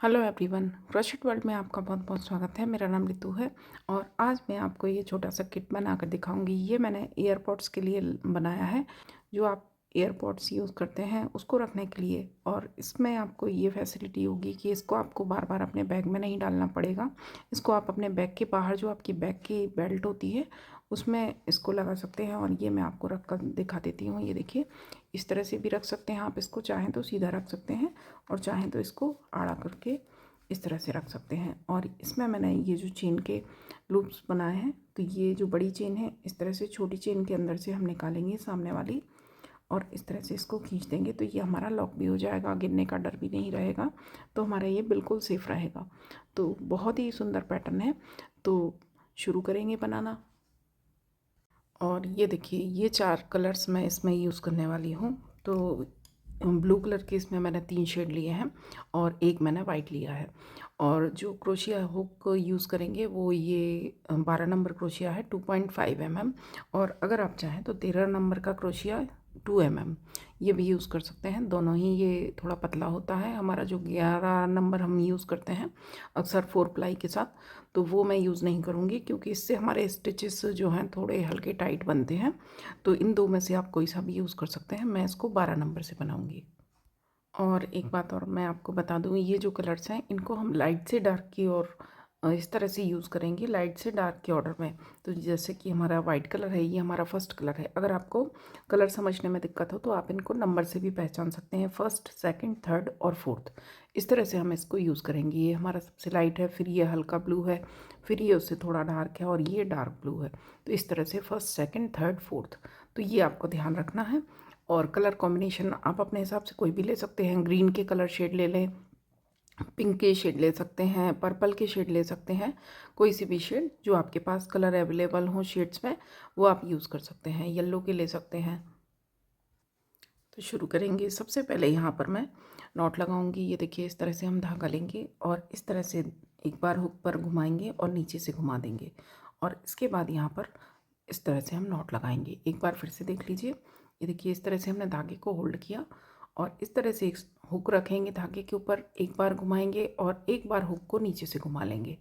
Hello everyone, crochet world में आपका बहुत बहुत स्वागत है। मेरा नाम रितु है और आज मैं आपको ये छोटा सा किट बनाकर दिखाऊंगी। ये मैंने एयरपॉड्स के लिए बनाया है, जो आप एयरपॉड्स यूज़ करते हैं उसको रखने के लिए। और इसमें आपको ये फैसिलिटी होगी कि इसको आपको बार बार अपने बैग में नहीं डालना पड़ेगा। इसको आप अपने बैग के बाहर, जो आपकी बैग की बेल्ट होती है, उसमें इसको लगा सकते हैं। और ये मैं आपको रख कर दिखा देती हूँ। ये देखिए, इस तरह से भी रख सकते हैं आप इसको, चाहें तो सीधा रख सकते हैं और चाहें तो इसको आड़ा करके इस तरह से रख सकते हैं। और इसमें मैंने ये जो चेन के लूप्स बनाए हैं, तो ये जो बड़ी चेन है, इस तरह से छोटी चेन के अंदर से हम निकालेंगे सामने वाली, और इस तरह से इसको खींच देंगे तो ये हमारा लॉक भी हो जाएगा, गिरने का डर भी नहीं रहेगा, तो हमारा ये बिल्कुल सेफ रहेगा। तो बहुत ही सुंदर पैटर्न है। तो शुरू करेंगे बनाना। और ये देखिए, ये 4 कलर्स मैं इसमें यूज़ करने वाली हूँ। तो ब्लू कलर के इसमें मैंने 3 शेड लिए हैं और एक मैंने वाइट लिया है। और जो क्रोशिया हुक यूज़ करेंगे वो ये 12 नंबर क्रोशिया है, 2.5 mm। और अगर आप चाहें तो 13 नंबर का क्रोशिया 2 mm ये भी यूज़ कर सकते हैं। दोनों ही ये थोड़ा पतला होता है। हमारा जो 11 नंबर हम यूज़ करते हैं अक्सर 4 प्लाई के साथ, तो वो मैं यूज़ नहीं करूँगी, क्योंकि इससे हमारे स्टिचेस जो हैं थोड़े हल्के टाइट बनते हैं। तो इन दो में से आप कोई सा भी यूज़ कर सकते हैं। मैं इसको 12 नंबर से बनाऊँगी। और एक बात और मैं आपको बता दूँ, ये जो कलर्स हैं इनको हम लाइट से डार्क की ओर इस तरह से यूज़ करेंगे, लाइट से डार्क के ऑर्डर में। तो जैसे कि हमारा वाइट कलर है, ये हमारा फर्स्ट कलर है। अगर आपको कलर समझने में दिक्कत हो तो आप इनको नंबर से भी पहचान सकते हैं, फर्स्ट, सेकंड, थर्ड और फोर्थ। इस तरह से हम इसको यूज़ करेंगे। ये हमारा सबसे लाइट है, फिर ये हल्का ब्लू है, फिर ये उससे थोड़ा डार्क है और ये डार्क ब्लू है। तो इस तरह से फर्स्ट, सेकेंड, थर्ड, फोर्थ, तो ये आपको ध्यान रखना है। और कलर कॉम्बिनेशन आप अपने हिसाब से कोई भी ले सकते हैं। ग्रीन के कलर शेड ले लें, पिंक के शेड ले सकते हैं, पर्पल के शेड ले सकते हैं। कोई सी भी शेड जो आपके पास कलर अवेलेबल हो शेड्स में, वो आप यूज़ कर सकते हैं। येलो के ले सकते हैं। तो शुरू करेंगे। सबसे पहले यहाँ पर मैं नॉट लगाऊंगी। ये देखिए, इस तरह से हम धागा लेंगे और इस तरह से एक बार हुक पर घुमाएंगे और नीचे से घुमा देंगे। और इसके बाद यहाँ पर इस तरह से हम नॉट लगाएंगे। एक बार फिर से देख लीजिए। ये देखिए, इस तरह से हमने धागे को होल्ड किया और इस तरह से एक हुक रखेंगे धागे के ऊपर, एक बार घुमाएंगे और एक बार हुक को नीचे से घुमा लेंगे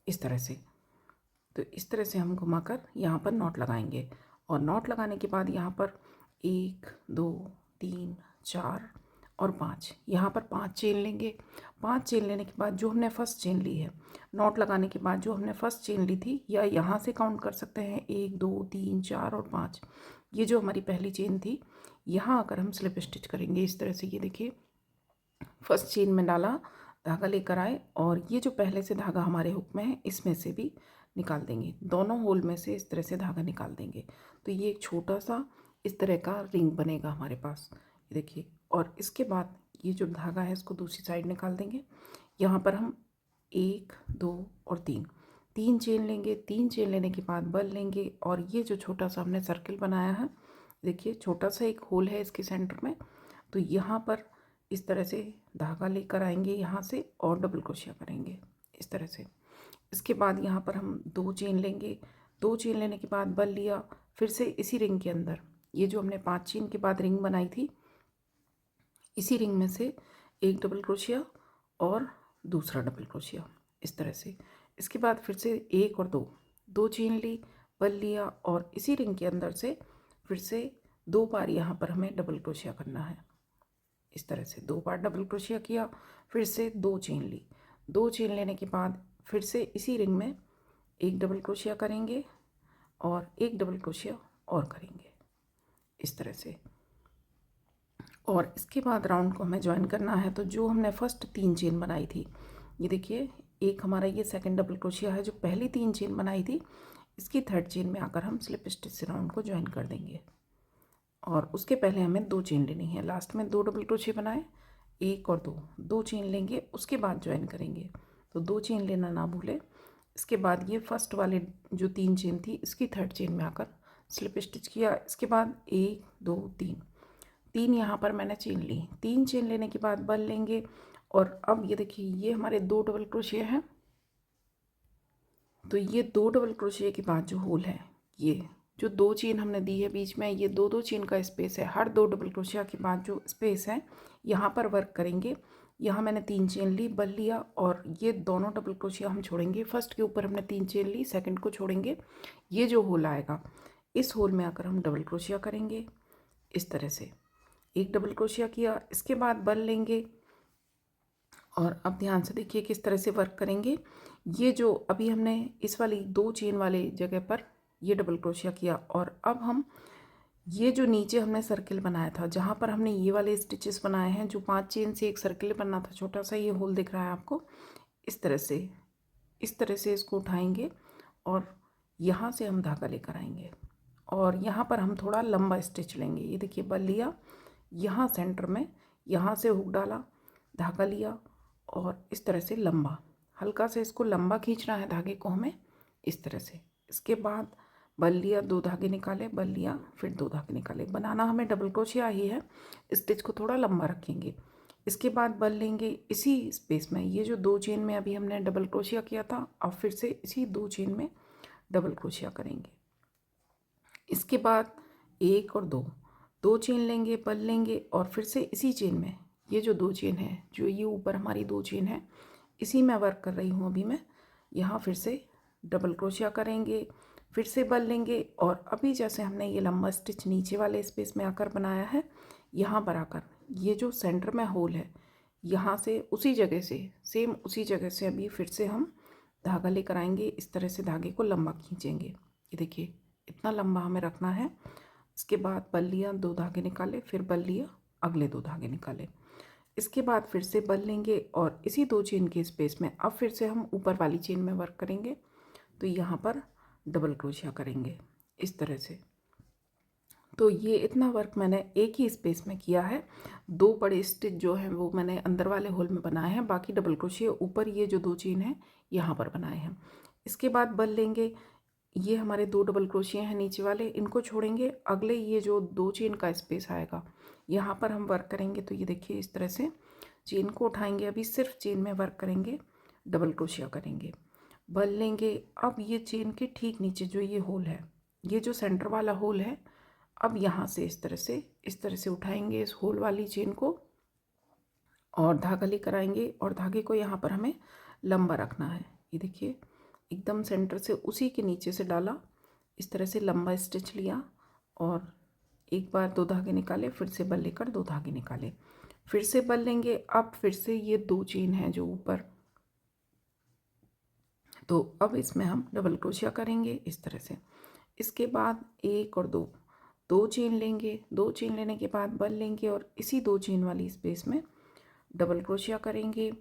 इस तरह से। तो इस तरह से हम घुमाकर यहाँ पर नॉट लगाएंगे। और नॉट लगाने के बाद यहाँ पर 1 2 3 4 और 5, यहाँ पर 5 चेन लेंगे। 5 चेन लेने के बाद जो हमने फर्स्ट चेन ली है, नॉट लगाने के बाद जो हमने फर्स्ट चेन ली थी, या यहाँ से काउंट कर सकते हैं 1 2 3 4 और 5। ये जो हमारी पहली चेन थी, यहाँ आकर हम स्लिप स्टिच करेंगे इस तरह से। ये देखिए, फर्स्ट चेन में डाला, धागा लेकर आए और ये जो पहले से धागा हमारे हुक में है, इसमें से भी निकाल देंगे। दोनों होल में से इस तरह से धागा निकाल देंगे। तो ये एक छोटा सा इस तरह का रिंग बनेगा हमारे पास। ये देखिए, और इसके बाद ये जो धागा है इसको दूसरी साइड निकाल देंगे। यहाँ पर हम 1 2 और 3 चेन लेंगे। 3 चेन लेने के बाद बल लेंगे और ये जो छोटा सा हमने सर्किल बनाया है, देखिए छोटा सा एक होल है इसके सेंटर में, तो यहाँ पर इस तरह से धागा लेकर आएंगे यहाँ से और डबल क्रोशिया करेंगे इस तरह से। इसके बाद यहाँ पर हम 2 चेन लेंगे। 2 चेन लेने के बाद बल लिया, फिर से इसी रिंग के अंदर, ये जो हमने 5 चेन के बाद रिंग बनाई थी, इसी रिंग में से एक डबल क्रोशिया और दूसरा डबल क्रोशिया इस तरह से। इसके बाद फिर से 1 और 2 चेन ली, बल लिया और इसी रिंग के अंदर से फिर से 2 बार यहाँ पर हमें डबल क्रोशिया करना है इस तरह से। 2 बार डबल क्रोशिया किया, फिर से 2 चेन ली। 2 चेन लेने के बाद फिर से इसी रिंग में एक डबल क्रोशिया करेंगे और एक डबल क्रोशिया और करेंगे इस तरह से। और इसके बाद राउंड को हमें ज्वाइन करना है। तो जो हमने फर्स्ट 3 चेन बनाई थी, ये देखिए, एक हमारा ये सेकंड डबल क्रोशिया है। जो पहली 3 चेन बनाई थी, इसकी थर्ड चेन में आकर हम स्लिप स्टिच से राउंड को ज्वाइन कर देंगे। और उसके पहले हमें 2 चेन लेनी है। लास्ट में 2 डबल क्रोशिया बनाए, 1 और 2 चेन लेंगे, उसके बाद ज्वाइन करेंगे। तो 2 चेन लेना ना भूलें। इसके बाद ये फर्स्ट वाले जो 3 चेन थी, इसकी थर्ड चेन में आकर स्लिप स्टिच किया। इसके बाद 1 2 3 यहाँ पर मैंने चेन ली। 3 चेन लेने के बाद बल लेंगे और अब ये देखिए, ये हमारे 2 डबल क्रोशिया हैं। तो ये 2 डबल क्रोशिया के बाद जो होल है, ये जो 2 चेन हमने दी है बीच में, ये 2 चेन का स्पेस है। हर 2 डबल क्रोशिया के बाद जो स्पेस है, यहाँ पर वर्क करेंगे यहाँ मैंने 3 चेन ली, बल लिया और ये दोनों डबल क्रोशिया हम छोड़ेंगे। फर्स्ट के ऊपर हमने 3 चेन ली, सेकंड को छोड़ेंगे। ये जो होल आएगा इस होल में आकर हम डबल क्रोशिया करेंगे इस तरह से। एक डबल क्रोशिया किया, इसके बाद बल लेंगे और अब ध्यान से देखिए किस तरह से वर्क करेंगे। ये जो अभी हमने इस वाली 2 चेन वाले जगह पर ये डबल क्रोशिया किया और अब हम ये जो नीचे हमने सर्किल बनाया था, जहाँ पर हमने ये वाले स्टिचेस बनाए हैं, जो 5 चेन से एक सर्किल बनना था छोटा सा, ये होल दिख रहा है आपको, इस तरह से इसको उठाएंगे और यहाँ से हम धागा लेकर आएंगे और यहाँ पर हम थोड़ा लंबा स्टिच लेंगे। ये देखिए बल लिया, यहाँ सेंटर में यहाँ से हुक डाला, धागा लिया और इस तरह से लंबा, हल्का से इसको लंबा खींचना है धागे को हमें इस तरह से। इसके बाद बल लिया, 2 धागे निकाले, बल लिया, फिर 2 धागे निकाले। बनाना हमें डबल क्रोशिया ही है, स्टिच को थोड़ा लंबा रखेंगे। इसके बाद बल लेंगे इसी स्पेस में, ये जो 2 चेन में अभी हमने डबल क्रोशिया किया था, अब फिर से इसी 2 चेन में डबल क्रोशिया करेंगे। इसके बाद 1 और 2 चेन लेंगे, बल लेंगे और फिर से इसी चेन में, ये जो 2 चेन है, जो ये ऊपर हमारी 2 चेन है, इसी में वर्क कर रही हूँ अभी मैं। यहाँ फिर से डबल क्रोशिया करेंगे, फिर से बल लेंगे और अभी जैसे हमने ये लंबा स्टिच नीचे वाले स्पेस में आकर बनाया है, यहाँ पर आकर ये जो सेंटर में होल है, यहाँ से उसी जगह से, सेम उसी जगह से अभी फिर से हम धागा लेकर आएंगे। इस तरह से धागे को लंबा खींचेंगे। ये देखिए इतना लंबा हमें रखना है। इसके बाद बल लिया, 2 धागे निकाले, फिर बल लिया, अगले 2 धागे निकाले। इसके बाद फिर से बल लेंगे और इसी 2 चेन के स्पेस में अब फिर से हम ऊपर वाली चेन में वर्क करेंगे। तो यहाँ पर डबल क्रोशिया करेंगे इस तरह से। तो ये इतना वर्क मैंने एक ही स्पेस में किया है। 2 बड़े स्टिच जो हैं वो मैंने अंदर वाले होल में बनाए हैं, बाकी डबल क्रोशिया ऊपर ये जो 2 चेन हैं यहाँ पर बनाए हैं। इसके बाद बल लेंगे, ये हमारे 2 डबल क्रोशिया हैं नीचे वाले, इनको छोड़ेंगे। अगले ये जो 2 चेन का स्पेस आएगा यहाँ पर हम वर्क करेंगे। तो ये देखिए इस तरह से चेन को उठाएंगे, अभी सिर्फ चेन में वर्क करेंगे, डबल क्रोशिया करेंगे, बल लेंगे। अब ये चेन के ठीक नीचे जो ये होल है, ये जो सेंटर वाला होल है, अब यहाँ से इस तरह से उठाएंगे इस होल वाली चेन को और धागा लेकर आएंगे और धागे को यहाँ पर हमें लंबा रखना है। ये देखिए एकदम सेंटर से उसी के नीचे से डाला, इस तरह से लंबा स्टिच लिया और एक बार 2 धागे निकाले, फिर से बल लेकर 2 धागे निकाले, फिर से बल लेंगे। अब फिर से ये 2 चेन हैं जो ऊपर, तो अब इसमें हम डबल क्रोशिया करेंगे इस तरह से। इसके बाद 1 और 2 चेन लेंगे, 2 चेन लेने के बाद बल लेंगे और इसी 2 चेन वाली स्पेस में डबल क्रोशिया करेंगे,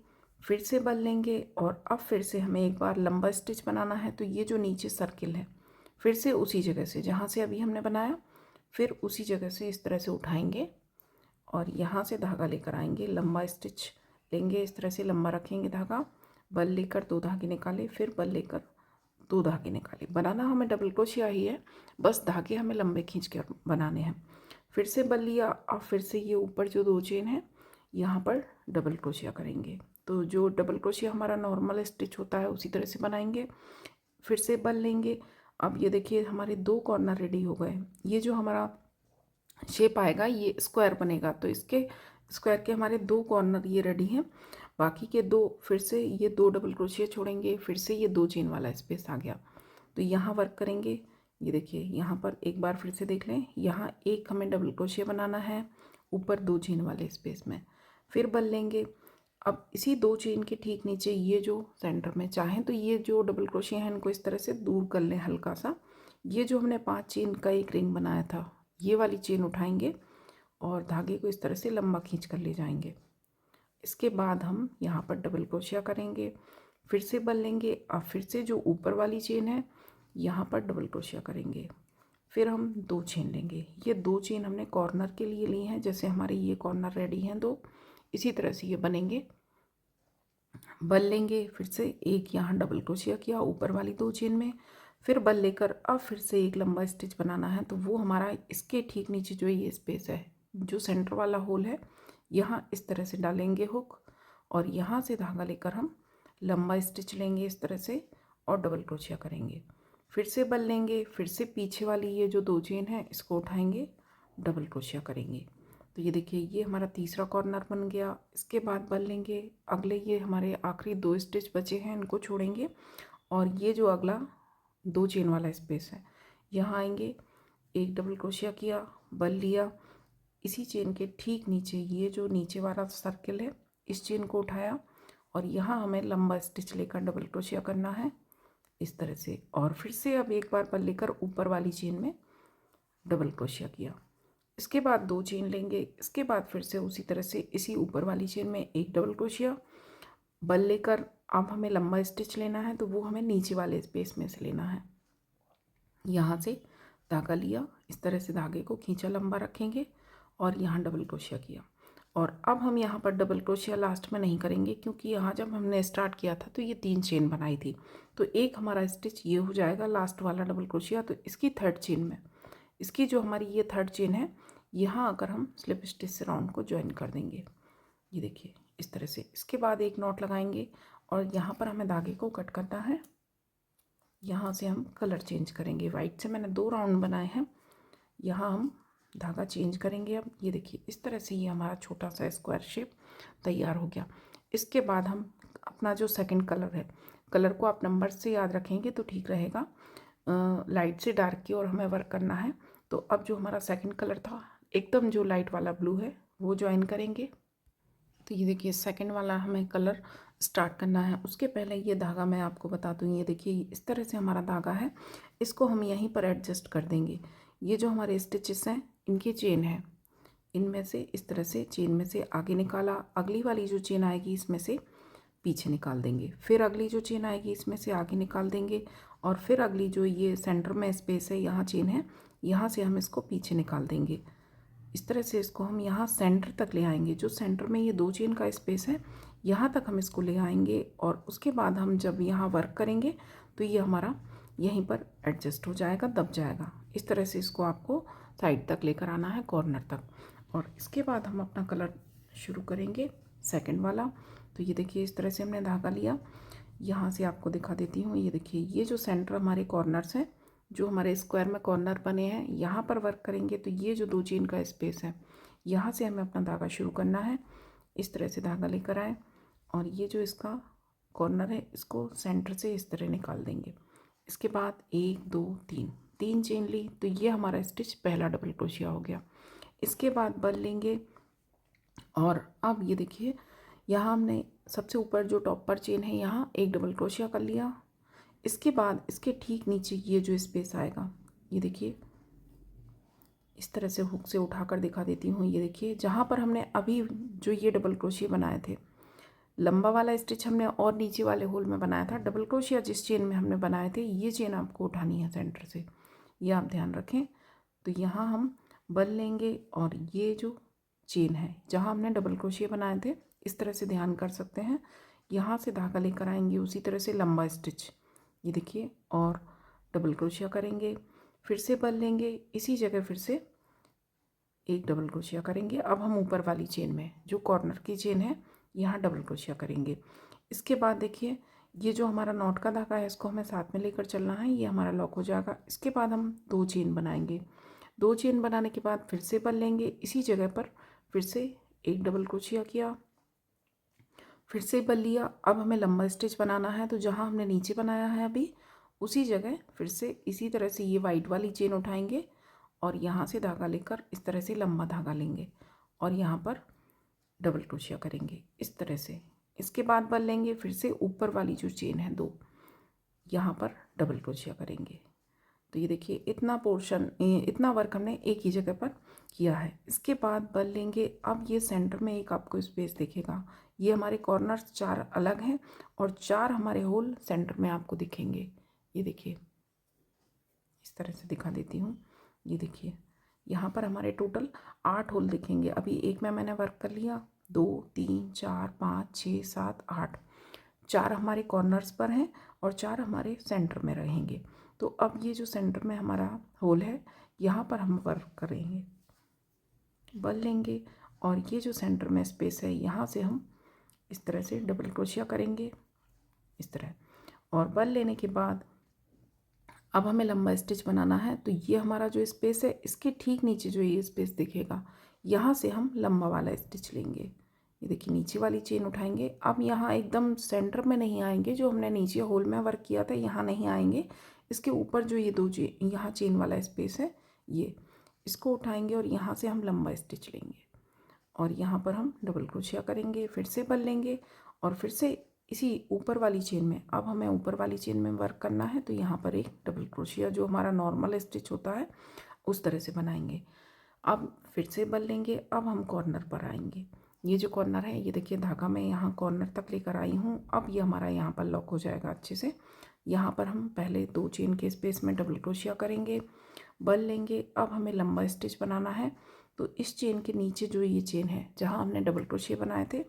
फिर से बल लेंगे और अब फिर से हमें एक बार लंबा स्टिच बनाना है। तो ये जो नीचे सर्किल है, फिर से उसी जगह से जहाँ से अभी हमने बनाया, फिर उसी जगह से इस तरह से उठाएंगे और यहाँ से धागा लेकर आएंगे, लंबा स्टिच लेंगे, इस तरह से लंबा रखेंगे धागा, बल लेकर 2 धागे निकाले, फिर बल लेकर 2 धागे निकाले। बनाना हमें डबल क्रोशिया ही है, बस धागे हमें लंबे खींच कर बनाने हैं। फिर से बल लिया, अब फिर से ये ऊपर जो 2 चेन है यहाँ पर डबल क्रोशिया करेंगे। तो जो डबल क्रोशिया हमारा नॉर्मल स्टिच होता है उसी तरह से बनाएंगे। फिर से बल लेंगे। अब ये देखिए हमारे 2 कॉर्नर रेडी हो गए। ये जो हमारा शेप आएगा ये स्क्वायर बनेगा, तो इसके स्क्वायर के हमारे 2 कॉर्नर ये रेडी हैं। बाकी के 2 फिर से ये 2 डबल क्रोशिया छोड़ेंगे, फिर से ये 2 चेन वाला स्पेस आ गया, तो यहाँ वर्क करेंगे। ये देखिए यहाँ पर एक बार फिर से देख लें, यहाँ एक हमें डबल क्रोशिया बनाना है ऊपर 2 चेन वाले स्पेस में, फिर बल लेंगे। अब इसी 2 चेन के ठीक नीचे ये जो सेंटर में, चाहें तो ये जो डबल क्रोशिया है इनको इस तरह से दूर कर लें हल्का सा। ये जो हमने 5 चेन का एक रिंग बनाया था, ये वाली चेन उठाएंगे और धागे को इस तरह से लंबा खींच कर ले जाएंगे। इसके बाद हम यहाँ पर डबल क्रोशिया करेंगे, फिर से बल लेंगे। अब फिर से जो ऊपर वाली चेन है यहाँ पर डबल क्रोशिया करेंगे, फिर हम 2 चेन लेंगे। ये 2 चेन हमने कॉर्नर के लिए ली हैं, जैसे हमारे ये कॉर्नर रेडी हैं 2, इसी तरह से ये बनेंगे। बल लेंगे, फिर से एक यहाँ डबल क्रोशिया किया ऊपर वाली 2 चेन में, फिर बल लेकर अब फिर से एक लंबा स्टिच बनाना है। तो वो हमारा इसके ठीक नीचे जो ये स्पेस है, जो सेंटर वाला होल है, यहाँ इस तरह से डालेंगे हुक और यहाँ से धागा लेकर हम लंबा स्टिच लेंगे इस तरह से और डबल क्रोशिया करेंगे। फिर से बल लेंगे, फिर से पीछे वाली ये जो 2 चेन है इसको उठाएंगे, डबल क्रोशिया करेंगे। तो ये देखिए ये हमारा तीसरा कॉर्नर बन गया। इसके बाद बल लेंगे, अगले ये हमारे आखिरी 2 स्टिच बचे हैं इनको छोड़ेंगे और ये जो अगला 2 चेन वाला स्पेस है यहाँ आएंगे, एक डबल क्रोशिया किया, बल लिया, इसी चेन के ठीक नीचे ये जो नीचे वाला सर्किल है इस चेन को उठाया और यहाँ हमें लंबा स्टिच लेकर डबल क्रोशिया करना है इस तरह से। और फिर से अब एक बार बल लेकर ऊपर वाली चेन में डबल क्रोशिया किया। इसके बाद 2 चेन लेंगे, इसके बाद फिर से उसी तरह से इसी ऊपर वाली चेन में एक डबल क्रोशिया, बल लेकर अब हमें लंबा स्टिच लेना है तो वो हमें नीचे वाले स्पेस में से लेना है। यहाँ से धागा लिया, इस तरह से धागे को खींचा, लंबा रखेंगे और यहाँ डबल क्रोशिया किया। और अब हम यहाँ पर डबल क्रोशिया लास्ट में नहीं करेंगे क्योंकि यहाँ जब हमने स्टार्ट किया था तो ये 3 चेन बनाई थी, तो एक हमारा स्टिच ये हो जाएगा लास्ट वाला डबल क्रोशिया। तो इसकी 3rd चेन में, इसकी जो हमारी ये 3rd चेन है यहाँ आकर हम स्लिप स्टिच से राउंड को ज्वाइन कर देंगे। ये देखिए इस तरह से। इसके बाद एक नॉट लगाएंगे और यहाँ पर हमें धागे को कट करना है। यहाँ से हम कलर चेंज करेंगे, वाइट से मैंने 2 राउंड बनाए हैं, यहाँ हम धागा चेंज करेंगे। अब ये देखिए इस तरह से ये हमारा छोटा सा स्क्वायर शेप तैयार हो गया। इसके बाद हम अपना जो सेकंड कलर है, कलर को आप नंबर से याद रखेंगे तो ठीक रहेगा, लाइट से डार्क की ओर हमें वर्क करना है। तो अब जो हमारा सेकंड कलर था एकदम जो लाइट वाला ब्लू है वो ज्वाइन करेंगे। तो ये देखिए सेकंड वाला हमें कलर स्टार्ट करना है। उसके पहले ये धागा मैं आपको बता दूँ, ये देखिए इस तरह से हमारा धागा है, इसको हम यहीं पर एडजस्ट कर देंगे। ये जो हमारे स्टिचेस हैं इनकी चेन है, इनमें से इस तरह से चेन में से आगे निकाला, अगली वाली जो चेन आएगी इसमें से पीछे निकाल देंगे, फिर अगली जो चेन आएगी इसमें से आगे निकाल देंगे और फिर अगली जो ये सेंटर में स्पेस है यहाँ चेन है, यहाँ से हम इसको पीछे निकाल देंगे। इस तरह से इसको हम यहाँ सेंटर तक ले आएंगे, जो सेंटर में ये 2 चेन का स्पेस है यहाँ तक हम इसको ले आएंगे और उसके बाद हम जब यहाँ वर्क करेंगे तो ये हमारा यहीं पर एडजस्ट हो जाएगा, दब जाएगा। इस तरह से इसको आपको साइड तक लेकर आना है, कॉर्नर तक। और इसके बाद हम अपना कलर शुरू करेंगे सेकंड वाला। तो ये देखिए इस तरह से हमने धागा लिया, यहाँ से आपको दिखा देती हूँ। ये देखिए ये जो सेंटर हमारे कॉर्नर्स हैं, जो हमारे स्क्वायर में कॉर्नर बने हैं, यहाँ पर वर्क करेंगे तो ये जो 2 चेन का स्पेस है यहाँ से हमें अपना धागा शुरू करना है। इस तरह से धागा लेकर आए और ये जो इसका कॉर्नर है इसको सेंटर से इस तरह निकाल देंगे। इसके बाद 1 2 3 चेन ली, तो ये हमारा स्टिच पहला डबल क्रोशिया हो गया। इसके बाद बल लेंगे और अब ये देखिए यहाँ हमने सबसे ऊपर जो टॉप पर चेन है यहाँ एक डबल क्रोशिया कर लिया। इसके बाद इसके ठीक नीचे ये जो स्पेस आएगा, ये देखिए इस तरह से हुक से उठाकर दिखा देती हूँ। ये देखिए जहाँ पर हमने अभी जो ये डबल क्रोशिया बनाए थे, लंबा वाला स्टिच हमने और नीचे वाले होल में बनाया था, डबल क्रोशिया जिस चेन में हमने बनाए थे ये चेन आपको उठानी है सेंटर से, ये आप ध्यान रखें। तो यहाँ हम बल लेंगे और ये जो चेन है जहाँ हमने डबल क्रोशिया बनाए थे इस तरह से ध्यान कर सकते हैं, यहाँ से धागा लेकर आएंगे उसी तरह से लंबा स्टिच, ये देखिए, और डबल क्रोशिया करेंगे, फिर से बल लेंगे, इसी जगह फिर से एक डबल क्रोशिया करेंगे। अब हम ऊपर वाली चेन में जो कॉर्नर की चेन है यहाँ डबल क्रोशिया करेंगे। इसके बाद देखिए ये जो हमारा नॉट का धागा है इसको हमें साथ में लेकर चलना है, ये हमारा लॉक हो जाएगा। इसके बाद हम 2 चेन बनाएंगे, 2 चेन बनाने के बाद फिर से बल लेंगे, इसी जगह पर फिर से एक डबल क्रोशिया किया, फिर से बल लिया। अब हमें लंबा स्टिच बनाना है, तो जहाँ हमने नीचे बनाया है अभी उसी जगह फिर से इसी तरह से ये वाइट वाली चेन उठाएंगे और यहाँ से धागा लेकर इस तरह से लंबा धागा लेंगे और यहाँ पर डबल क्रोशिया करेंगे इस तरह से। इसके बाद बल लेंगे, फिर से ऊपर वाली जो चेन है 2 यहाँ पर डबल क्रोशिया करेंगे। तो ये देखिए इतना पोर्शन, इतना वर्क हमने एक ही जगह पर किया है। इसके बाद बल लेंगे, अब ये सेंटर में एक आपको स्पेस दिखेगा, ये हमारे कॉर्नर्स 4 अलग हैं और 4 हमारे होल सेंटर में आपको दिखेंगे। ये देखिए इस तरह से दिखा देती हूँ। ये देखिए यहाँ पर हमारे टोटल 8 होल दिखेंगे। अभी एक में मैंने वर्क कर लिया, 2 3 4 5 6 7 8, 4 हमारे कॉर्नर्स पर हैं और 4 हमारे सेंटर में रहेंगे। तो अब ये जो सेंटर में हमारा होल है यहाँ पर हम वर्क करेंगे, बल लेंगे और ये जो सेंटर में स्पेस है यहाँ से हम इस तरह से डबल क्रोशिया करेंगे इस तरह, और बल लेने के बाद अब हमें लंबा स्टिच बनाना है। तो ये हमारा जो स्पेस है इसके ठीक नीचे जो ये स्पेस दिखेगा यहाँ से हम लंबा वाला स्टिच लेंगे। ये देखिए नीचे वाली चेन उठाएंगे। अब यहाँ एकदम सेंटर में नहीं आएंगे, जो हमने नीचे होल में वर्क किया था यहाँ नहीं आएंगे। इसके ऊपर जो ये दो चेन, यहाँ चेन वाला स्पेस है, ये इसको उठाएंगे और यहाँ से हम लंबा स्टिच लेंगे और यहाँ पर हम डबल क्रोशिया करेंगे, फिर से बल लेंगे और फिर से इसी ऊपर वाली चेन में, अब हमें ऊपर वाली चेन में वर्क करना है तो यहाँ पर एक डबल क्रोशिया जो हमारा नॉर्मल स्टिच होता है उस तरह से बनाएंगे। अब फिर से बल लेंगे। अब हम कॉर्नर पर आएंगे। ये जो कॉर्नर है, ये देखिए धागा मैं यहाँ कॉर्नर तक लेकर आई हूँ। अब ये हमारा यहाँ पर लॉक हो जाएगा अच्छे से। यहाँ पर हम पहले 2 चेन के स्पेस में डबल क्रोशिया करेंगे, बल लेंगे। अब हमें लंबा स्टिच बनाना है तो इस चेन के नीचे जो ये चेन है जहाँ हमने डबल क्रोशिया बनाए थे,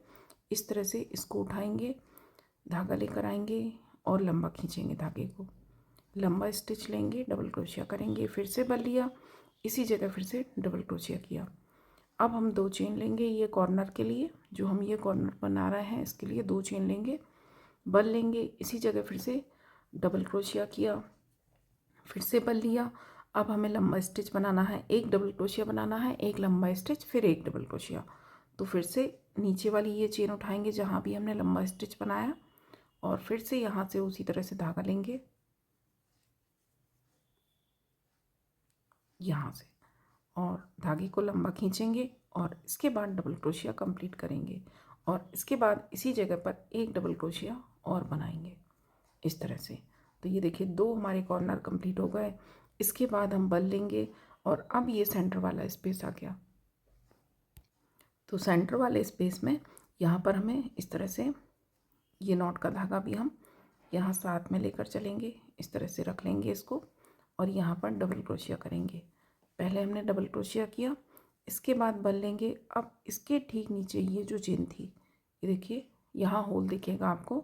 इस तरह से इसको उठाएंगे, धागा लेकर आएंगे और लंबा खींचेंगे धागे को, लंबा स्टिच लेंगे, डबल क्रोशिया करेंगे, फिर से बल लिया, इसी जगह फिर से डबल क्रोशिया किया। अब हम 2 चेन लेंगे, ये कॉर्नर के लिए जो हम ये कॉर्नर बना रहे हैं इसके लिए 2 चेन लेंगे, बल लेंगे, इसी जगह फिर से डबल क्रोशिया किया, फिर से बल लिया। अब हमें लंबा स्टिच बनाना है, एक डबल क्रोशिया बनाना है, एक लंबा स्टिच, फिर एक डबल क्रोशिया। तो फिर से नीचे वाली ये चेन उठाएंगे जहाँ भी हमने लंबा स्टिच बनाया और फिर से यहाँ से उसी तरह से धागा लेंगे यहाँ से और धागे को लंबा खींचेंगे और इसके बाद डबल क्रोशिया कंप्लीट करेंगे और इसके बाद इसी जगह पर एक डबल क्रोशिया और बनाएंगे इस तरह से। तो ये देखिए 2 हमारे कॉर्नर कंप्लीट हो गए। इसके बाद हम बल लेंगे और अब ये सेंटर वाला स्पेस आ गया। तो सेंटर वाले स्पेस में यहाँ पर हमें इस तरह से ये नॉट का धागा भी हम यहाँ साथ में लेकर चलेंगे, इस तरह से रख लेंगे इसको और यहाँ पर डबल क्रोशिया करेंगे। पहले हमने डबल क्रोशिया किया, इसके बाद बल लेंगे। अब इसके ठीक नीचे ये जो चेन थी, ये देखिए यहाँ होल दिखेगा आपको,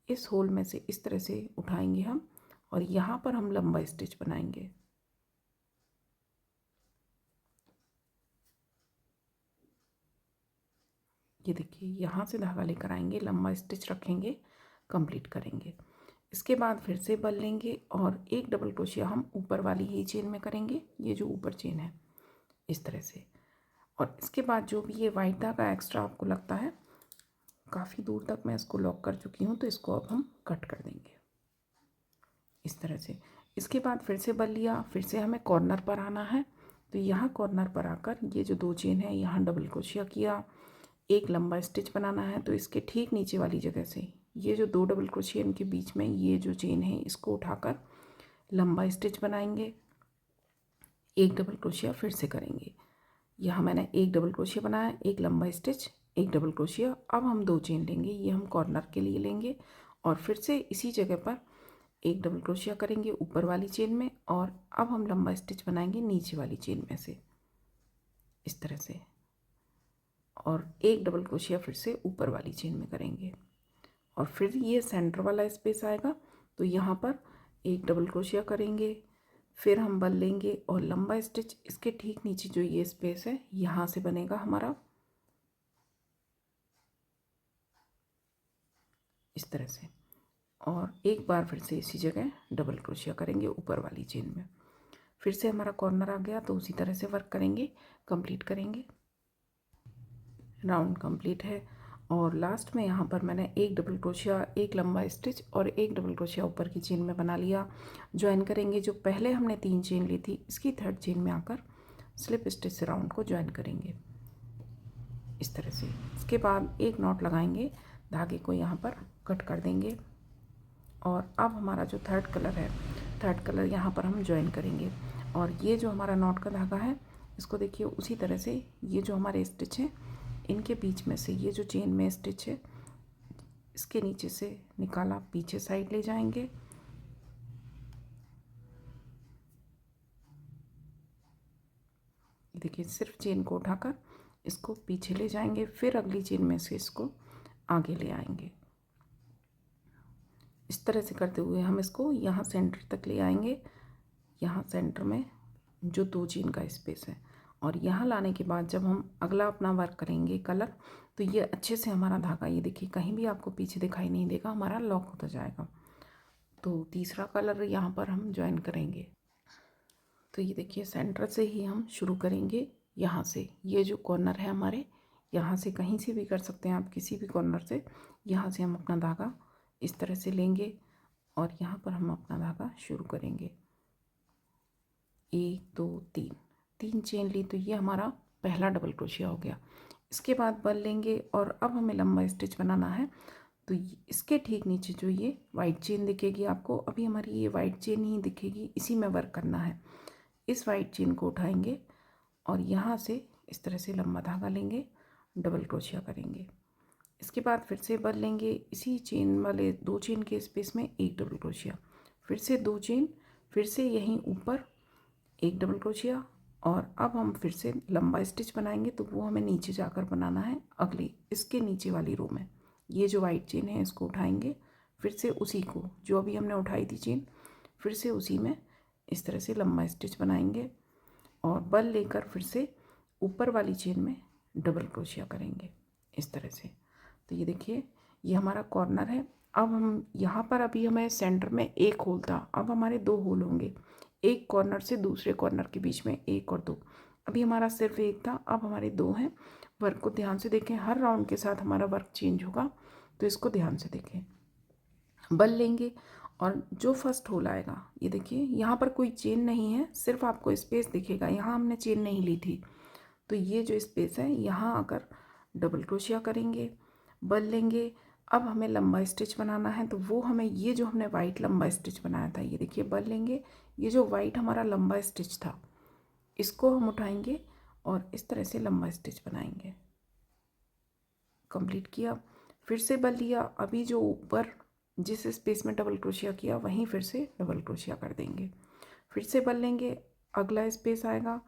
इस होल में से इस तरह से उठाएंगे हम और यहाँ पर हम लंबा स्टिच बनाएंगे। ये देखिए यहाँ से धागा लेकर आएंगे, लंबा स्टिच रखेंगे, कंप्लीट करेंगे। इसके बाद फिर से बल लेंगे और एक डबल क्रोशिया हम ऊपर वाली ही चेन में करेंगे, ये जो ऊपर चेन है इस तरह से। और इसके बाद जो भी ये वाइट धागा एक्स्ट्रा आपको लगता है, काफ़ी दूर तक मैं इसको लॉक कर चुकी हूँ तो इसको अब हम कट कर देंगे इस तरह से। इसके बाद फिर से बल लिया, फिर से हमें कॉर्नर पर आना है तो यहाँ कॉर्नर पर आकर ये जो 2 चेन है यहाँ डबल क्रोशिया किया, एक लंबा स्टिच बनाना है तो इसके ठीक नीचे वाली जगह से ये जो 2 डबल क्रोशिया इनके बीच में ये जो चेन है इसको उठाकर लंबा स्टिच बनाएंगे, एक डबल क्रोशिया फिर से करेंगे। यहाँ मैंने एक डबल क्रोशिया बनाया, एक लंबा स्टिच, एक डबल क्रोशिया। अब हम 2 चेन लेंगे, ये हम कॉर्नर के लिए लेंगे और फिर से इसी जगह पर एक डबल क्रोशिया करेंगे ऊपर वाली चेन में और अब हम लंबा स्टिच बनाएंगे नीचे वाली चेन में से इस तरह से और एक डबल क्रोशिया फिर से ऊपर वाली चेन में करेंगे और फिर ये सेंटर वाला स्पेस आएगा तो यहाँ पर एक डबल क्रोशिया करेंगे, फिर हम बल लेंगे और लंबा स्टिच, इसके ठीक नीचे जो ये स्पेस है यहाँ से बनेगा हमारा इस तरह से और एक बार फिर से इसी जगह डबल क्रोशिया करेंगे ऊपर वाली चेन में। फिर से हमारा कॉर्नर आ गया तो उसी तरह से वर्क करेंगे, कंप्लीट करेंगे। राउंड कंप्लीट है और लास्ट में यहाँ पर मैंने एक डबल क्रोशिया, एक लंबा स्टिच और एक डबल क्रोशिया ऊपर की चेन में बना लिया। ज्वाइन करेंगे, जो पहले हमने 3 चेन ली थी इसकी 3rd चेन में आकर स्लिप स्टिच से राउंड को ज्वाइन करेंगे इस तरह से। इसके बाद एक नॉट लगाएंगे, धागे को यहाँ पर कट कर देंगे और अब हमारा जो 3rd कलर है, 3rd कलर यहाँ पर हम ज्वाइन करेंगे और ये जो हमारा नॉट का धागा है इसको देखिए उसी तरह से ये जो हमारे स्टिच हैं इनके बीच में से ये जो चेन में स्टिच है इसके नीचे से निकाला, पीछे साइड ले जाएंगे देखिए सिर्फ चेन को उठाकर इसको पीछे ले जाएंगे, फिर अगली चेन में से इसको आगे ले आएंगे। इस तरह से करते हुए हम इसको यहाँ सेंटर तक ले आएंगे, यहाँ सेंटर में जो 2 चेन का स्पेस है और यहाँ लाने के बाद जब हम अगला अपना वर्क करेंगे कलर तो ये अच्छे से हमारा धागा, ये देखिए कहीं भी आपको पीछे दिखाई नहीं देगा, हमारा लॉक होता जाएगा। तो तीसरा कलर यहाँ पर हम ज्वाइन करेंगे। तो ये देखिए सेंटर से ही हम शुरू करेंगे, यहाँ से ये जो कॉर्नर है हमारे, यहाँ से कहीं से भी कर सकते हैं आप, किसी भी कॉर्नर से। यहाँ से हम अपना धागा इस तरह से लेंगे और यहाँ पर हम अपना धागा शुरू करेंगे। 1 2 3 3 चेन ली, तो ये हमारा पहला डबल क्रोशिया हो गया। इसके बाद बल लेंगे और अब हमें लंबा स्टिच बनाना है। तो इसके ठीक नीचे जो ये वाइट चेन दिखेगी आपको, अभी हमारी ये वाइट चेन ही दिखेगी, इसी में वर्क करना है। इस वाइट चेन को उठाएंगे और यहाँ से इस तरह से लंबा धागा लेंगे, डबल क्रोशिया करेंगे। इसके बाद फिर से बल लेंगे, इसी चेन वाले 2 चेन के स्पेस में एक डबल क्रोशिया, फिर से 2 चेन, फिर से यहीं ऊपर एक डबल क्रोशिया, और अब हम फिर से लंबा स्टिच बनाएंगे। तो वो हमें नीचे जाकर बनाना है, अगली इसके नीचे वाली रो में। ये जो वाइट चेन है इसको उठाएंगे, फिर से उसी को जो अभी हमने उठाई थी चेन, फिर से उसी में इस तरह से लंबा स्टिच बनाएंगे और बल लेकर फिर से ऊपर वाली चेन में डबल क्रोशिया करेंगे इस तरह से। तो ये देखिए ये हमारा कॉर्नर है। अब हम यहाँ पर, अभी हमें सेंटर में एक होल था, अब हमारे 2 होल होंगे, एक कॉर्नर से दूसरे कॉर्नर के बीच में 1 और 2। अभी हमारा सिर्फ 1 था, अब हमारे 2 हैं। वर्क को ध्यान से देखें, हर राउंड के साथ हमारा वर्क चेंज होगा, तो इसको ध्यान से देखें। बल लेंगे और जो फर्स्ट होल आएगा, ये देखिए यहाँ पर कोई चेन नहीं है, सिर्फ आपको स्पेस दिखेगा, यहाँ हमने चेन नहीं ली थी। तो ये जो स्पेस है यहाँ आकर डबल क्रोशिया करेंगे, बल लेंगे। अब हमें लंबा स्टिच बनाना है, तो वो हमें ये जो हमने वाइट लंबा स्टिच बनाया था, ये देखिए बल लेंगे, ये जो वाइट हमारा लंबा स्टिच था इसको हम उठाएंगे और इस तरह से लंबा स्टिच बनाएंगे। कंप्लीट किया, फिर से बल लिया, अभी जो ऊपर जिस स्पेस में डबल क्रोशिया किया वहीं फिर से डबल क्रोशिया कर देंगे। फिर से बल लेंगे, अगला स्पेस आएगा,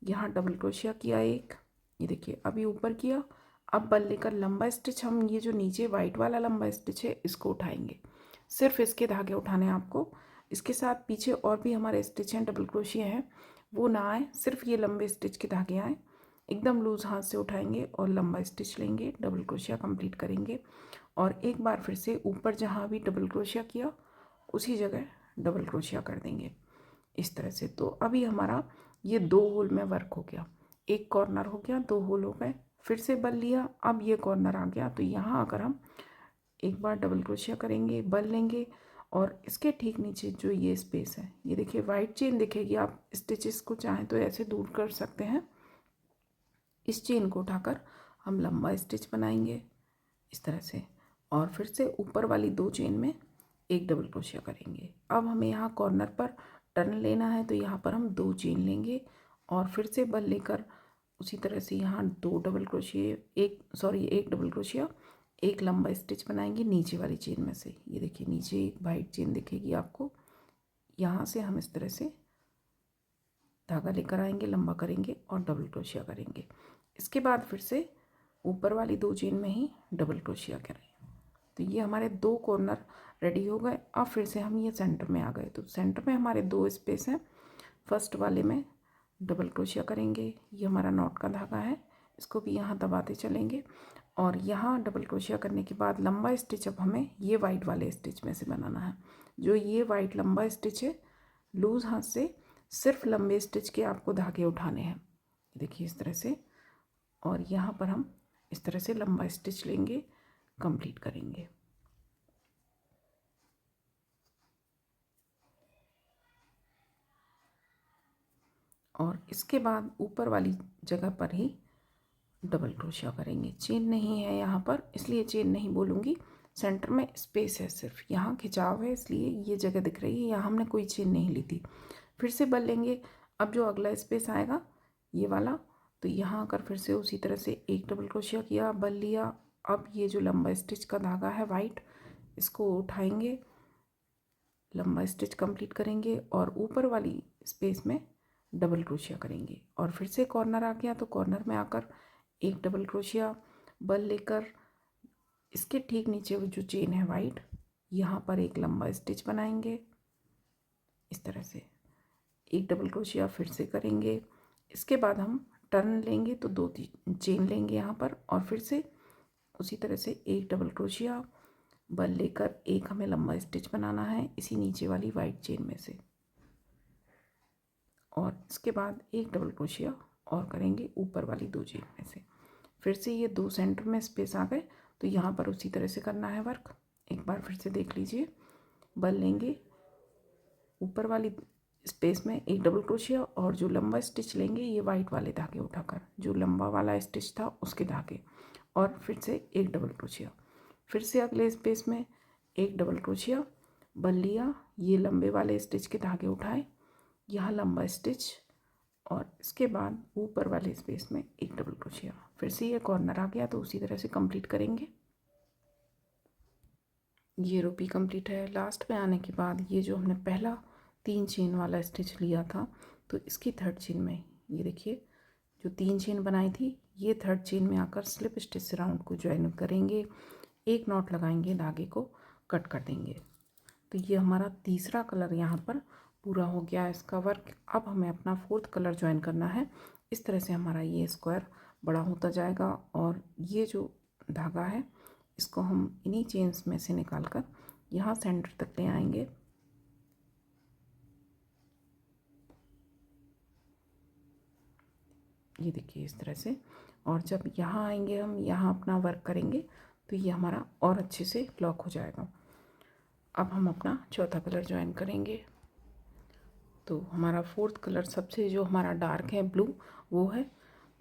यहाँ डबल क्रोशिया किया एक, ये देखिए अभी ऊपर किया। अब बल लेकर लंबा स्टिच, हम ये जो नीचे वाइट वाला लंबा स्टिच है इसको उठाएंगे, सिर्फ इसके धागे उठाने हैं आपको। इसके साथ पीछे और भी हमारे स्टिच हैं, डबल क्रोशिया हैं, वो ना आए, सिर्फ ये लंबे स्टिच के धागे आए। एकदम लूज हाथ से उठाएंगे और लंबा स्टिच लेंगे, डबल क्रोशिया कंप्लीट करेंगे और एक बार फिर से ऊपर जहाँ भी डबल क्रोशिया किया उसी जगह डबल क्रोशिया कर देंगे इस तरह से। तो अभी हमारा ये 2 होल में वर्क हो गया, एक कॉर्नर हो गया, 2 होल हो गए। फिर से बल लिया, अब ये कॉर्नर आ गया, तो यहाँ आकर हम एक बार डबल क्रोशिया करेंगे, बल लेंगे और इसके ठीक नीचे जो ये स्पेस है, ये देखिए वाइट चेन दिखेगी, आप स्टिचेस को चाहें तो ऐसे दूर कर सकते हैं। इस चेन को उठाकर हम लंबा स्टिच बनाएंगे इस तरह से और फिर से ऊपर वाली 2 चेन में एक डबल क्रोशिया करेंगे। अब हमें यहाँ कॉर्नर पर टर्न लेना है, तो यहाँ पर हम 2 चेन लेंगे और फिर से बल लेकर उसी तरह से यहाँ 2 डबल क्रोशिया, एक डबल क्रोशिया, एक लंबा स्टिच बनाएंगे नीचे वाली चेन में से। ये देखिए नीचे एक वाइट चेन दिखेगी आपको, यहाँ से हम इस तरह से धागा लेकर आएंगे, लंबा करेंगे और डबल क्रोशिया करेंगे। इसके बाद फिर से ऊपर वाली 2 चेन में ही डबल क्रोशिया करें। तो ये हमारे 2 कॉर्नर रेडी हो गए। अब फिर से हम ये सेंटर में आ गए, तो सेंटर में हमारे 2 स्पेस हैं, फर्स्ट वाले में डबल क्रोशिया करेंगे, ये हमारा नॉट का धागा है, इसको भी यहाँ दबाते चलेंगे और यहाँ डबल क्रोशिया करने के बाद लंबा स्टिच अब हमें ये वाइट वाले स्टिच में से बनाना है। जो ये वाइट लंबा स्टिच है, लूज हाथ से सिर्फ लंबे स्टिच के आपको धागे उठाने हैं, देखिए इस तरह से, और यहाँ पर हम इस तरह से लंबा स्टिच लेंगे, कंप्लीट करेंगे। और इसके बाद ऊपर वाली जगह पर ही डबल क्रोशिया करेंगे। चेन नहीं है यहाँ पर, इसलिए चेन नहीं बोलूँगी, सेंटर में स्पेस है, सिर्फ यहाँ खिंचाव है इसलिए ये जगह दिख रही है, यहाँ हमने कोई चेन नहीं ली थी। फिर से बल लेंगे, अब जो अगला स्पेस आएगा ये वाला, तो यहाँ आकर फिर से उसी तरह से एक डबल क्रोशिया किया, बल लिया। अब ये जो लंबा स्टिच का धागा है वाइट, इसको उठाएंगे, लंबा स्टिच कंप्लीट करेंगे और ऊपर वाली स्पेस में डबल क्रोशिया करेंगे और फिर से कॉर्नर आ गया, तो कॉर्नर में आकर एक डबल क्रोशिया, बल लेकर इसके ठीक नीचे वो जो चेन है वाइट, यहाँ पर एक लंबा स्टिच बनाएंगे इस तरह से, एक डबल क्रोशिया फिर से करेंगे। इसके बाद हम टर्न लेंगे, तो 2 चेन लेंगे यहाँ पर और फिर से उसी तरह से एक डबल क्रोशिया, बल लेकर एक हमें लंबा स्टिच बनाना है इसी नीचे वाली वाइट चेन में से और इसके बाद एक डबल क्रोशिया और करेंगे ऊपर वाली 2 चेन में से। फिर से ये 2 सेंटर में स्पेस आ गए, तो यहाँ पर उसी तरह से करना है वर्क। एक बार फिर से देख लीजिए, बल लेंगे, ऊपर वाली स्पेस में एक डबल क्रोशिया और जो लंबा स्टिच लेंगे ये वाइट वाले धागे उठाकर, जो लंबा वाला स्टिच था उसके धागे, और फिर से एक डबल क्रोशिया। फिर से अगले स्पेस में एक डबल क्रोशिया, बल लिया, ये लंबे वाले स्टिच के धागे उठाए, यहाँ लंबा स्टिच, और इसके बाद ऊपर वाले स्पेस में एक डबल क्रोशिया। फिर से ये कॉर्नर आ गया, तो उसी तरह से कंप्लीट करेंगे। ये रो भी कंप्लीट है। लास्ट में आने के बाद ये जो हमने पहला 3 चेन वाला स्टिच लिया था, तो इसकी 3rd चेन में ये देखिए जो 3 चेन बनाई थी, ये 3rd चेन में आकर स्लिप स्टिच से राउंड को ज्वाइन करेंगे, एक नॉट लगाएंगे, धागे को कट कर देंगे। तो ये हमारा तीसरा कलर यहाँ पर पूरा हो गया इसका वर्क। अब हमें अपना 4th कलर ज्वाइन करना है। इस तरह से हमारा ये स्क्वायर बड़ा होता जाएगा, और ये जो धागा है इसको हम इन्हीं चेन्स में से निकाल कर यहाँ सेंटर तक ले आएंगे। ये देखिए इस तरह से, और जब यहाँ आएंगे हम यहाँ अपना वर्क करेंगे तो ये हमारा और अच्छे से लॉक हो जाएगा। अब हम अपना चौथा कलर ज्वाइन करेंगे। तो हमारा 4th कलर सबसे जो हमारा डार्क है ब्लू वो है,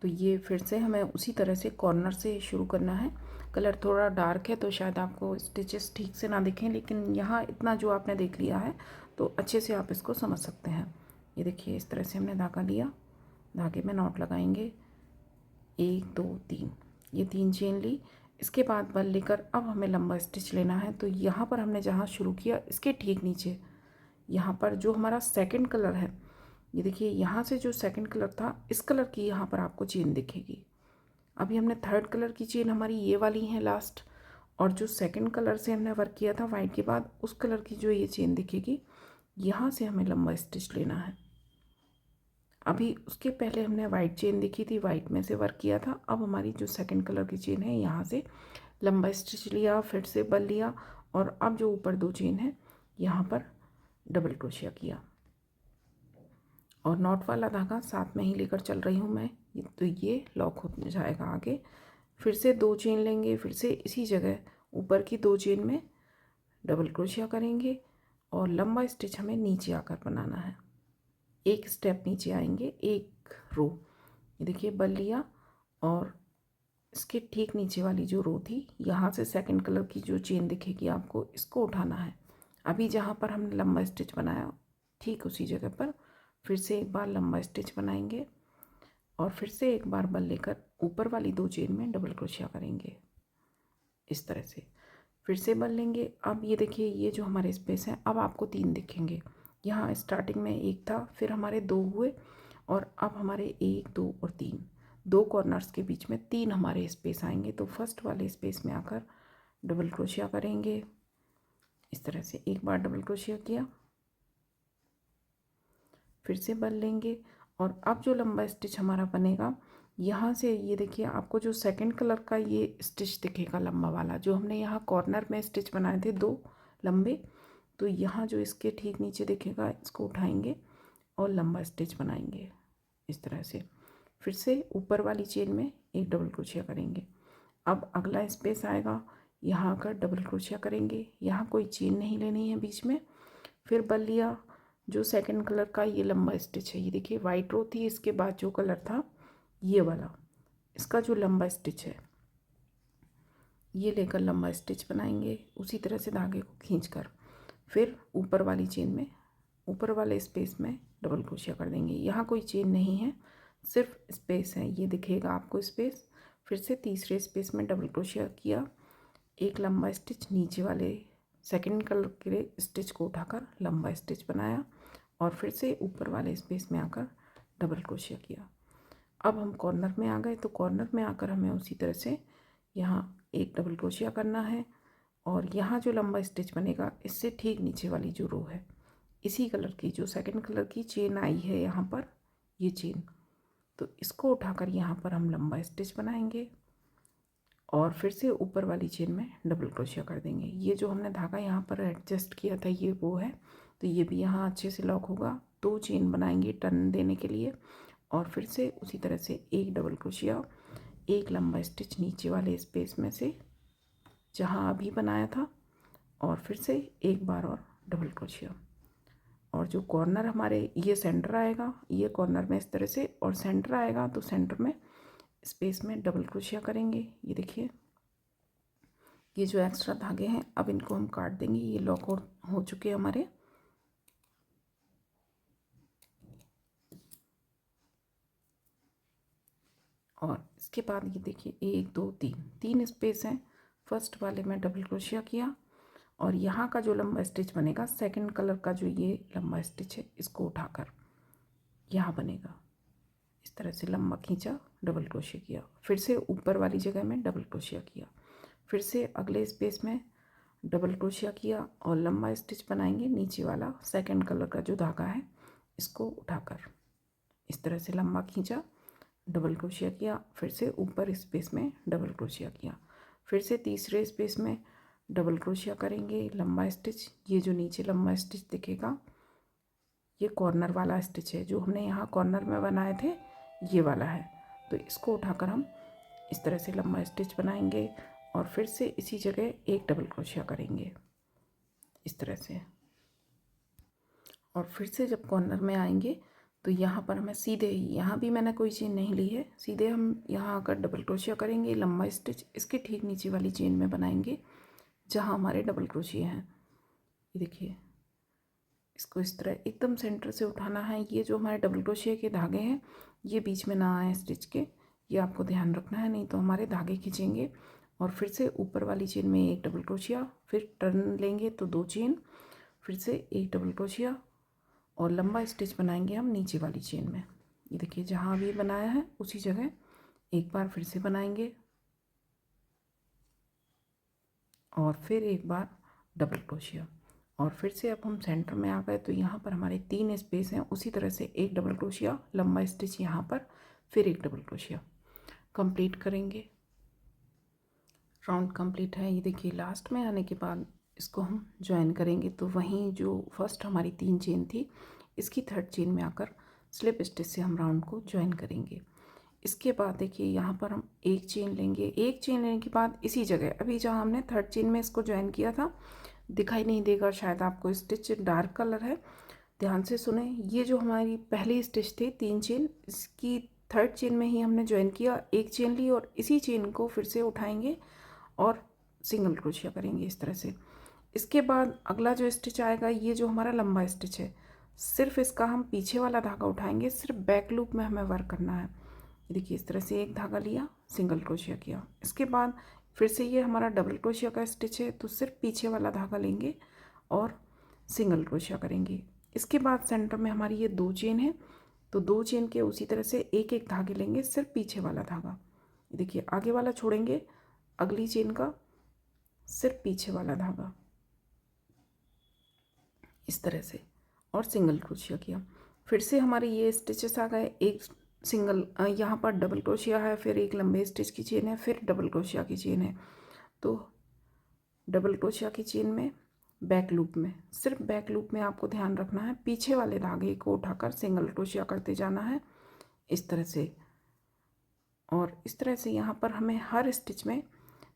तो ये फिर से हमें उसी तरह से कॉर्नर से शुरू करना है। कलर थोड़ा डार्क है तो शायद आपको स्टिचेस ठीक से ना दिखें, लेकिन यहाँ इतना जो आपने देख लिया है तो अच्छे से आप इसको समझ सकते हैं। ये देखिए इस तरह से हमने धागा लिया, धागे में नॉट लगाएंगे, 1 2 3, ये 3 चेन ली। इसके बाद बल लेकर अब हमें लंबा स्टिच लेना है। तो यहाँ पर हमने जहाँ शुरू किया इसके ठीक नीचे यहाँ पर जो हमारा 2nd कलर है, ये देखिए यहाँ से जो 2nd कलर था इस कलर की यहाँ पर आपको चेन दिखेगी। अभी हमने 3rd कलर की चेन हमारी ये वाली है लास्ट, और जो 2nd कलर से हमने वर्क किया था वाइट के बाद उस कलर की जो ये चेन दिखेगी, यहाँ से हमें लंबा स्टिच लेना है। अभी उसके पहले हमने वाइट चेन देखी थी, वाइट में से वर्क किया था। अब हमारी जो 2nd कलर की चेन है यहाँ से लंबा स्टिच लिया, फिर से बल लिया, और अब जो ऊपर 2 चेन है यहाँ पर डबल क्रोशिया किया, और नॉट वाला धागा साथ में ही लेकर चल रही हूँ मैं, तो ये लॉक हो जाएगा आगे। फिर से 2 चेन लेंगे, फिर से इसी जगह ऊपर की 2 चेन में डबल क्रोशिया करेंगे, और लंबा स्टिच हमें नीचे आकर बनाना है। एक स्टेप नीचे आएंगे, एक रो, ये देखिए बल लिया, और इसके ठीक नीचे वाली जो रो थी यहाँ से 2nd कलर की जो चेन दिखेगी आपको, इसको उठाना है। अभी जहाँ पर हमने लंबा स्टिच बनाया ठीक उसी जगह पर फिर से एक बार लंबा स्टिच बनाएंगे, और फिर से एक बार बल लेकर ऊपर वाली 2 चेन में डबल क्रोशिया करेंगे इस तरह से। फिर से बल लेंगे। अब ये देखिए ये जो हमारे स्पेस है, अब आपको 3 दिखेंगे। यहाँ स्टार्टिंग में 1 था, फिर हमारे 2 हुए, और अब हमारे 1 2 और 3, 2 कॉर्नर्स के बीच में 3 हमारे स्पेस आएंगे। तो फर्स्ट वाले स्पेस में आकर डबल क्रोशिया करेंगे इस तरह से। एक बार डबल क्रोशिया किया, फिर से बल लेंगे, और अब जो लंबा स्टिच हमारा बनेगा यहाँ से, ये देखिए आपको जो 2nd कलर का ये स्टिच दिखेगा लंबा वाला, जो हमने यहाँ कॉर्नर में स्टिच बनाए थे 2 लंबे, तो यहाँ जो इसके ठीक नीचे दिखेगा इसको उठाएंगे और लंबा स्टिच बनाएंगे इस तरह से। फिर से ऊपर वाली चेन में एक डबल क्रोशिया करेंगे। अब अगला स्पेस आएगा, यहाँ आकर डबल क्रोशिया करेंगे, यहाँ कोई चेन नहीं लेनी है बीच में। फिर बल लिया, जो 2nd कलर का ये लंबा स्टिच है, ये देखिए वाइट रो थी, इसके बाद जो कलर था ये वाला, इसका जो लंबा स्टिच है ये लेकर लंबा स्टिच बनाएंगे उसी तरह से धागे को खींचकर। फिर ऊपर वाली चेन में, ऊपर वाले स्पेस में डबल क्रोशिया कर देंगे। यहाँ कोई चेन नहीं है, सिर्फ स्पेस है, ये दिखेगा आपको स्पेस। फिर से तीसरे स्पेस में डबल क्रोशिया किया, एक लंबा स्टिच नीचे वाले 2nd कलर के स्टिच को उठाकर लंबा स्टिच बनाया, और फिर से ऊपर वाले स्पेस में आकर डबल क्रोशिया किया। अब हम कॉर्नर में आ गए, तो कॉर्नर में आकर हमें उसी तरह से यहाँ एक डबल क्रोशिया करना है, और यहाँ जो लंबा स्टिच बनेगा इससे ठीक नीचे वाली जो रो है इसी कलर की, जो 2nd कलर की चेन आई है यहाँ पर ये चेन, तो इसको उठाकर यहाँ पर हम लंबा स्टिच बनाएंगे, और फिर से ऊपर वाली चेन में डबल क्रोशिया कर देंगे। ये जो हमने धागा यहाँ पर एडजस्ट किया था ये वो है, तो ये भी यहाँ अच्छे से लॉक होगा। 2 चेन बनाएंगे टर्न देने के लिए, और फिर से उसी तरह से एक डबल क्रोशिया, एक लंबा स्टिच नीचे वाले स्पेस में से जहाँ अभी बनाया था, और फिर से एक बार और डबल क्रोशिया। और जो कॉर्नर हमारे ये सेंटर आएगा, ये कॉर्नर में इस तरह से, और सेंटर आएगा तो सेंटर में स्पेस में डबल क्रोशिया करेंगे। ये देखिए, ये जो एक्स्ट्रा धागे हैं अब इनको हम काट देंगे, ये लॉक हो चुके हैं हमारे। और इसके बाद ये देखिए, एक दो तीन, तीन स्पेस हैं। फर्स्ट वाले में डबल क्रोशिया किया, और यहाँ का जो लंबा स्टिच बनेगा, सेकंड कलर का जो ये लंबा स्टिच है, इसको उठाकर यहाँ बनेगा। इस तरह से लंबा खींचा, डबल क्रोशिया किया, फिर से ऊपर वाली जगह में डबल क्रोशिया किया, फिर से अगले स्पेस में डबल क्रोशिया किया, और लंबा स्टिच बनाएंगे नीचे वाला सेकंड कलर का जो धागा है, इसको उठाकर इस तरह से लंबा खींचा, डबल क्रोशिया किया, फिर से ऊपर स्पेस में डबल क्रोशिया किया, फिर से तीसरे स्पेस में डबल क्रोशिया करेंगे, लंबा स्टिच। ये जो नीचे लंबा स्टिच दिखेगा, ये कॉर्नर वाला स्टिच है, जो हमने यहाँ कॉर्नर में बनाए थे, ये वाला है। तो इसको उठाकर हम इस तरह से लंबा स्टिच बनाएंगे, और फिर से इसी जगह एक डबल क्रोशिया करेंगे इस तरह से। और फिर से जब कॉर्नर में आएंगे तो यहाँ पर हमें सीधे ही, यहाँ भी मैंने कोई चेन नहीं ली है, सीधे हम यहाँ आकर डबल क्रोशिया करेंगे, लंबा स्टिच इसके ठीक नीचे वाली चेन में बनाएंगे जहाँ हमारे डबल क्रोशिया हैं। ये देखिए, इसको इस तरह एकदम सेंटर से उठाना है। ये जो हमारे डबल क्रोशिया के धागे हैं, ये बीच में ना आए स्टिच के, ये आपको ध्यान रखना है, नहीं तो हमारे धागे खींचेंगे। और फिर से ऊपर वाली चेन में एक डबल क्रोशिया, फिर टर्न लेंगे तो दो चेन, फिर से एक डबल क्रोशिया, और लंबा स्टिच बनाएंगे हम नीचे वाली चेन में। ये देखिए, जहाँ भी बनाया है उसी जगह एक बार फिर से बनाएंगे, और फिर एक बार डबल क्रोशिया, और फिर से अब हम सेंटर में आ गए। तो यहाँ पर हमारे तीन स्पेस हैं, उसी तरह से एक डबल क्रोशिया, लंबा स्टिच यहाँ पर, फिर एक डबल क्रोशिया कंप्लीट करेंगे। राउंड कंप्लीट है। ये देखिए, लास्ट में आने के बाद इसको हम ज्वाइन करेंगे, तो वहीं जो फर्स्ट हमारी तीन चेन थी, इसकी थर्ड चेन में आकर स्लिप स्टिच से हम राउंड को ज्वाइन करेंगे। इसके बाद देखिए, यहाँ पर हम एक चेन लेंगे, एक चेन लेने के बाद इसी जगह अभी जहाँ हमने थर्ड चेन में इसको ज्वाइन किया था, दिखाई नहीं देगा शायद आपको, स्टिच डार्क कलर है, ध्यान से सुने। ये जो हमारी पहली स्टिच थी तीन चेन, इसकी थर्ड चेन में ही हमने ज्वाइन किया, एक चेन ली, और इसी चेन को फिर से उठाएंगे और सिंगल क्रोशिया करेंगे इस तरह से। इसके बाद अगला जो स्टिच आएगा, ये जो हमारा लंबा स्टिच है, सिर्फ इसका हम पीछे वाला धागा उठाएंगे, सिर्फ बैक लूप में हमें वर्क करना है। देखिए, इस तरह से एक धागा लिया, सिंगल क्रोशिया किया, इसके बाद फिर से ये हमारा डबल क्रोशिया का स्टिच है, तो सिर्फ पीछे वाला धागा लेंगे और सिंगल क्रोशिया करेंगे। इसके बाद सेंटर में हमारी ये दो चेन है, तो दो चेन के उसी तरह से एक एक धागे लेंगे, सिर्फ पीछे वाला धागा। देखिए, आगे वाला छोड़ेंगे, अगली चेन का सिर्फ पीछे वाला धागा इस तरह से, और सिंगल क्रोशिया किया। फिर से हमारे ये स्टिचेस आ गए, एक सिंगल, यहाँ पर डबल क्रोशिया है, फिर एक लंबे स्टिच की चेन है, फिर डबल क्रोशिया की चेन है। तो डबल क्रोशिया की चेन में बैक लूप में, सिर्फ बैक लूप में आपको ध्यान रखना है, पीछे वाले धागे को उठाकर सिंगल क्रोशिया करते जाना है इस तरह से। और इस तरह से यहाँ पर हमें हर स्टिच में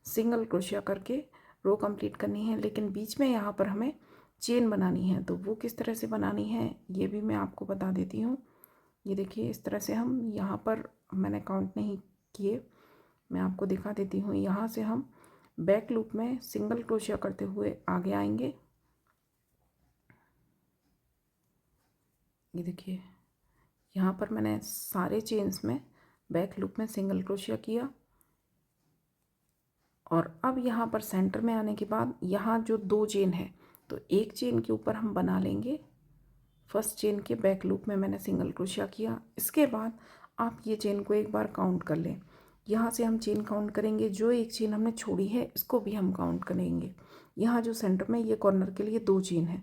सिंगल क्रोशिया करके रो कंप्लीट करनी है, लेकिन बीच में यहाँ पर हमें चेन बनानी है। तो वो किस तरह से बनानी है ये भी मैं आपको बता देती हूँ। ये देखिए, इस तरह से हम यहाँ पर, मैंने काउंट नहीं किए, मैं आपको दिखा देती हूँ। यहाँ से हम बैक लूप में सिंगल क्रोशिया करते हुए आगे आएंगे। ये देखिए, यहाँ पर मैंने सारे चेन्स में बैक लूप में सिंगल क्रोशिया किया, और अब यहाँ पर सेंटर में आने के बाद यहाँ जो दो चेन है, तो एक चेन के ऊपर हम बना लेंगे, फर्स्ट चेन के बैक लूप में मैंने सिंगल क्रोशिया किया। इसके बाद आप ये चेन को एक बार काउंट कर लें, यहाँ से हम चेन काउंट करेंगे, जो एक चेन हमने छोड़ी है इसको भी हम काउंट करेंगे। यहाँ जो सेंटर में ये कॉर्नर के लिए दो चेन है,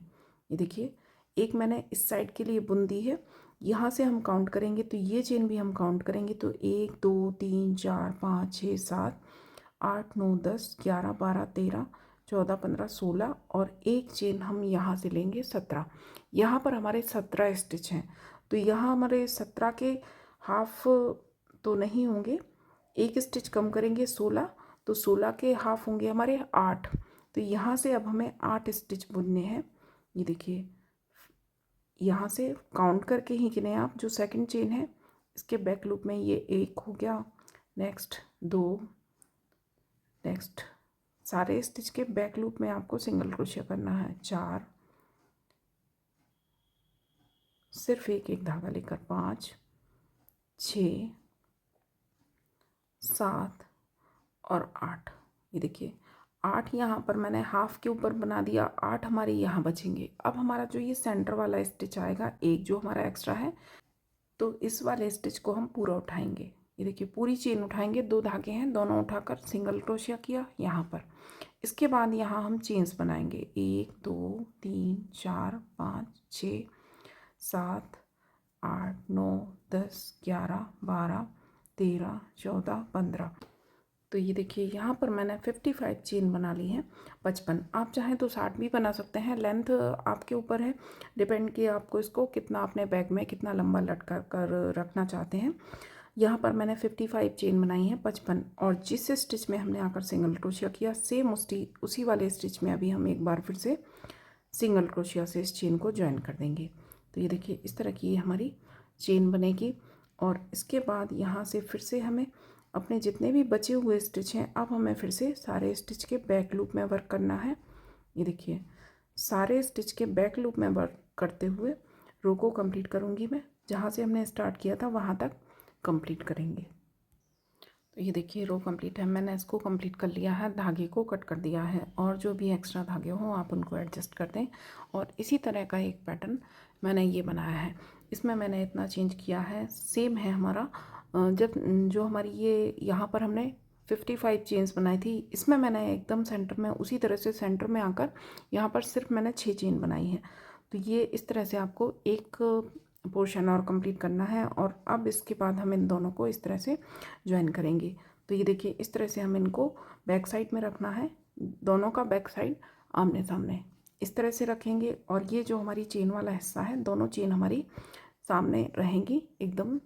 ये देखिए, एक मैंने इस साइड के लिए बुन दी है, यहाँ से हम काउंट करेंगे, तो ये चेन भी हम काउंट करेंगे, तो 1 2 3 4 5 6 7 8 9 10 11 12 13 14 15 16, और एक चेन हम यहाँ से लेंगे 17। यहाँ पर हमारे 17 स्टिच हैं, तो यहाँ हमारे 17 के हाफ तो नहीं होंगे, एक स्टिच कम करेंगे 16, तो 16 के हाफ होंगे हमारे 8। तो यहाँ से अब हमें 8 स्टिच बुनने हैं। ये देखिए, यहाँ से काउंट करके ही गिने आप। जो सेकंड चेन है इसके बैक लूप में ये 1 हो गया, नेक्स्ट 2, नेक्स्ट सारे स्टिच के बैक लूप में आपको सिंगल क्रोशिया करना है 4, सिर्फ एक एक धागा लेकर 5, 6, 7 और 8। ये देखिए 8 यहाँ पर मैंने हाफ के ऊपर बना दिया, 8 हमारे यहाँ बचेंगे। अब हमारा जो ये सेंटर वाला स्टिच आएगा, एक जो हमारा एक्स्ट्रा है, तो इस वाले स्टिच को हम पूरा उठाएंगे। ये देखिए पूरी चेन उठाएंगे, 2 धागे हैं, दोनों उठाकर सिंगल क्रोशिया किया यहाँ पर। इसके बाद यहाँ हम चेन्स बनाएंगे, 1 2 3 4 5 6 7 8 9 10 11 12 13 14 15। तो ये देखिए यहाँ पर मैंने 55 चेन बना ली है। 55, आप चाहें तो 60 भी बना सकते हैं, लेंथ आपके ऊपर है, डिपेंड कि आपको इसको कितना अपने बैग में कितना लंबा लटका कर रखना चाहते हैं। यहाँ पर मैंने 55 चेन बनाई है 55, और जिस स्टिच में हमने आकर सिंगल क्रोशिया किया, सेम उसी वाले स्टिच में अभी हम एक बार फिर से सिंगल क्रोशिया से इस चेन को ज्वाइन कर देंगे। तो ये देखिए इस तरह की हमारी चेन बनेगी। और इसके बाद यहाँ से फिर से हमें अपने जितने भी बचे हुए स्टिच हैं, अब हमें फिर से सारे स्टिच के बैक लूप में वर्क करना है। ये देखिए सारे स्टिच के बैक लूप में वर्क करते हुए रो को कंप्लीट करूँगी मैं, जहाँ से हमने स्टार्ट किया था वहाँ तक कंप्लीट करेंगे। तो ये देखिए रो कंप्लीट है, मैंने इसको कंप्लीट कर लिया है, धागे को कट कर दिया है, और जो भी एक्स्ट्रा धागे हों आप उनको एडजस्ट कर दें। और इसी तरह का एक पैटर्न मैंने ये बनाया है, इसमें मैंने इतना चेंज किया है, सेम है हमारा जब जो हमारी ये यहाँ पर हमने 55 चेन्स बनाई थी, इसमें मैंने एकदम सेंटर में उसी तरह से सेंटर में आकर यहाँ पर सिर्फ मैंने 6 चेन बनाई है। तो ये इस तरह से आपको एक पोर्शन और कंप्लीट करना है। और अब इसके बाद हम इन दोनों को इस तरह से ज्वाइन करेंगे। तो ये देखिए इस तरह से हम इनको बैक साइड में रखना है, दोनों का बैक साइड आमने सामने इस तरह से रखेंगे। और ये जो हमारी चेन वाला हिस्सा है, दोनों चेन हमारी सामने रहेंगी, एकदम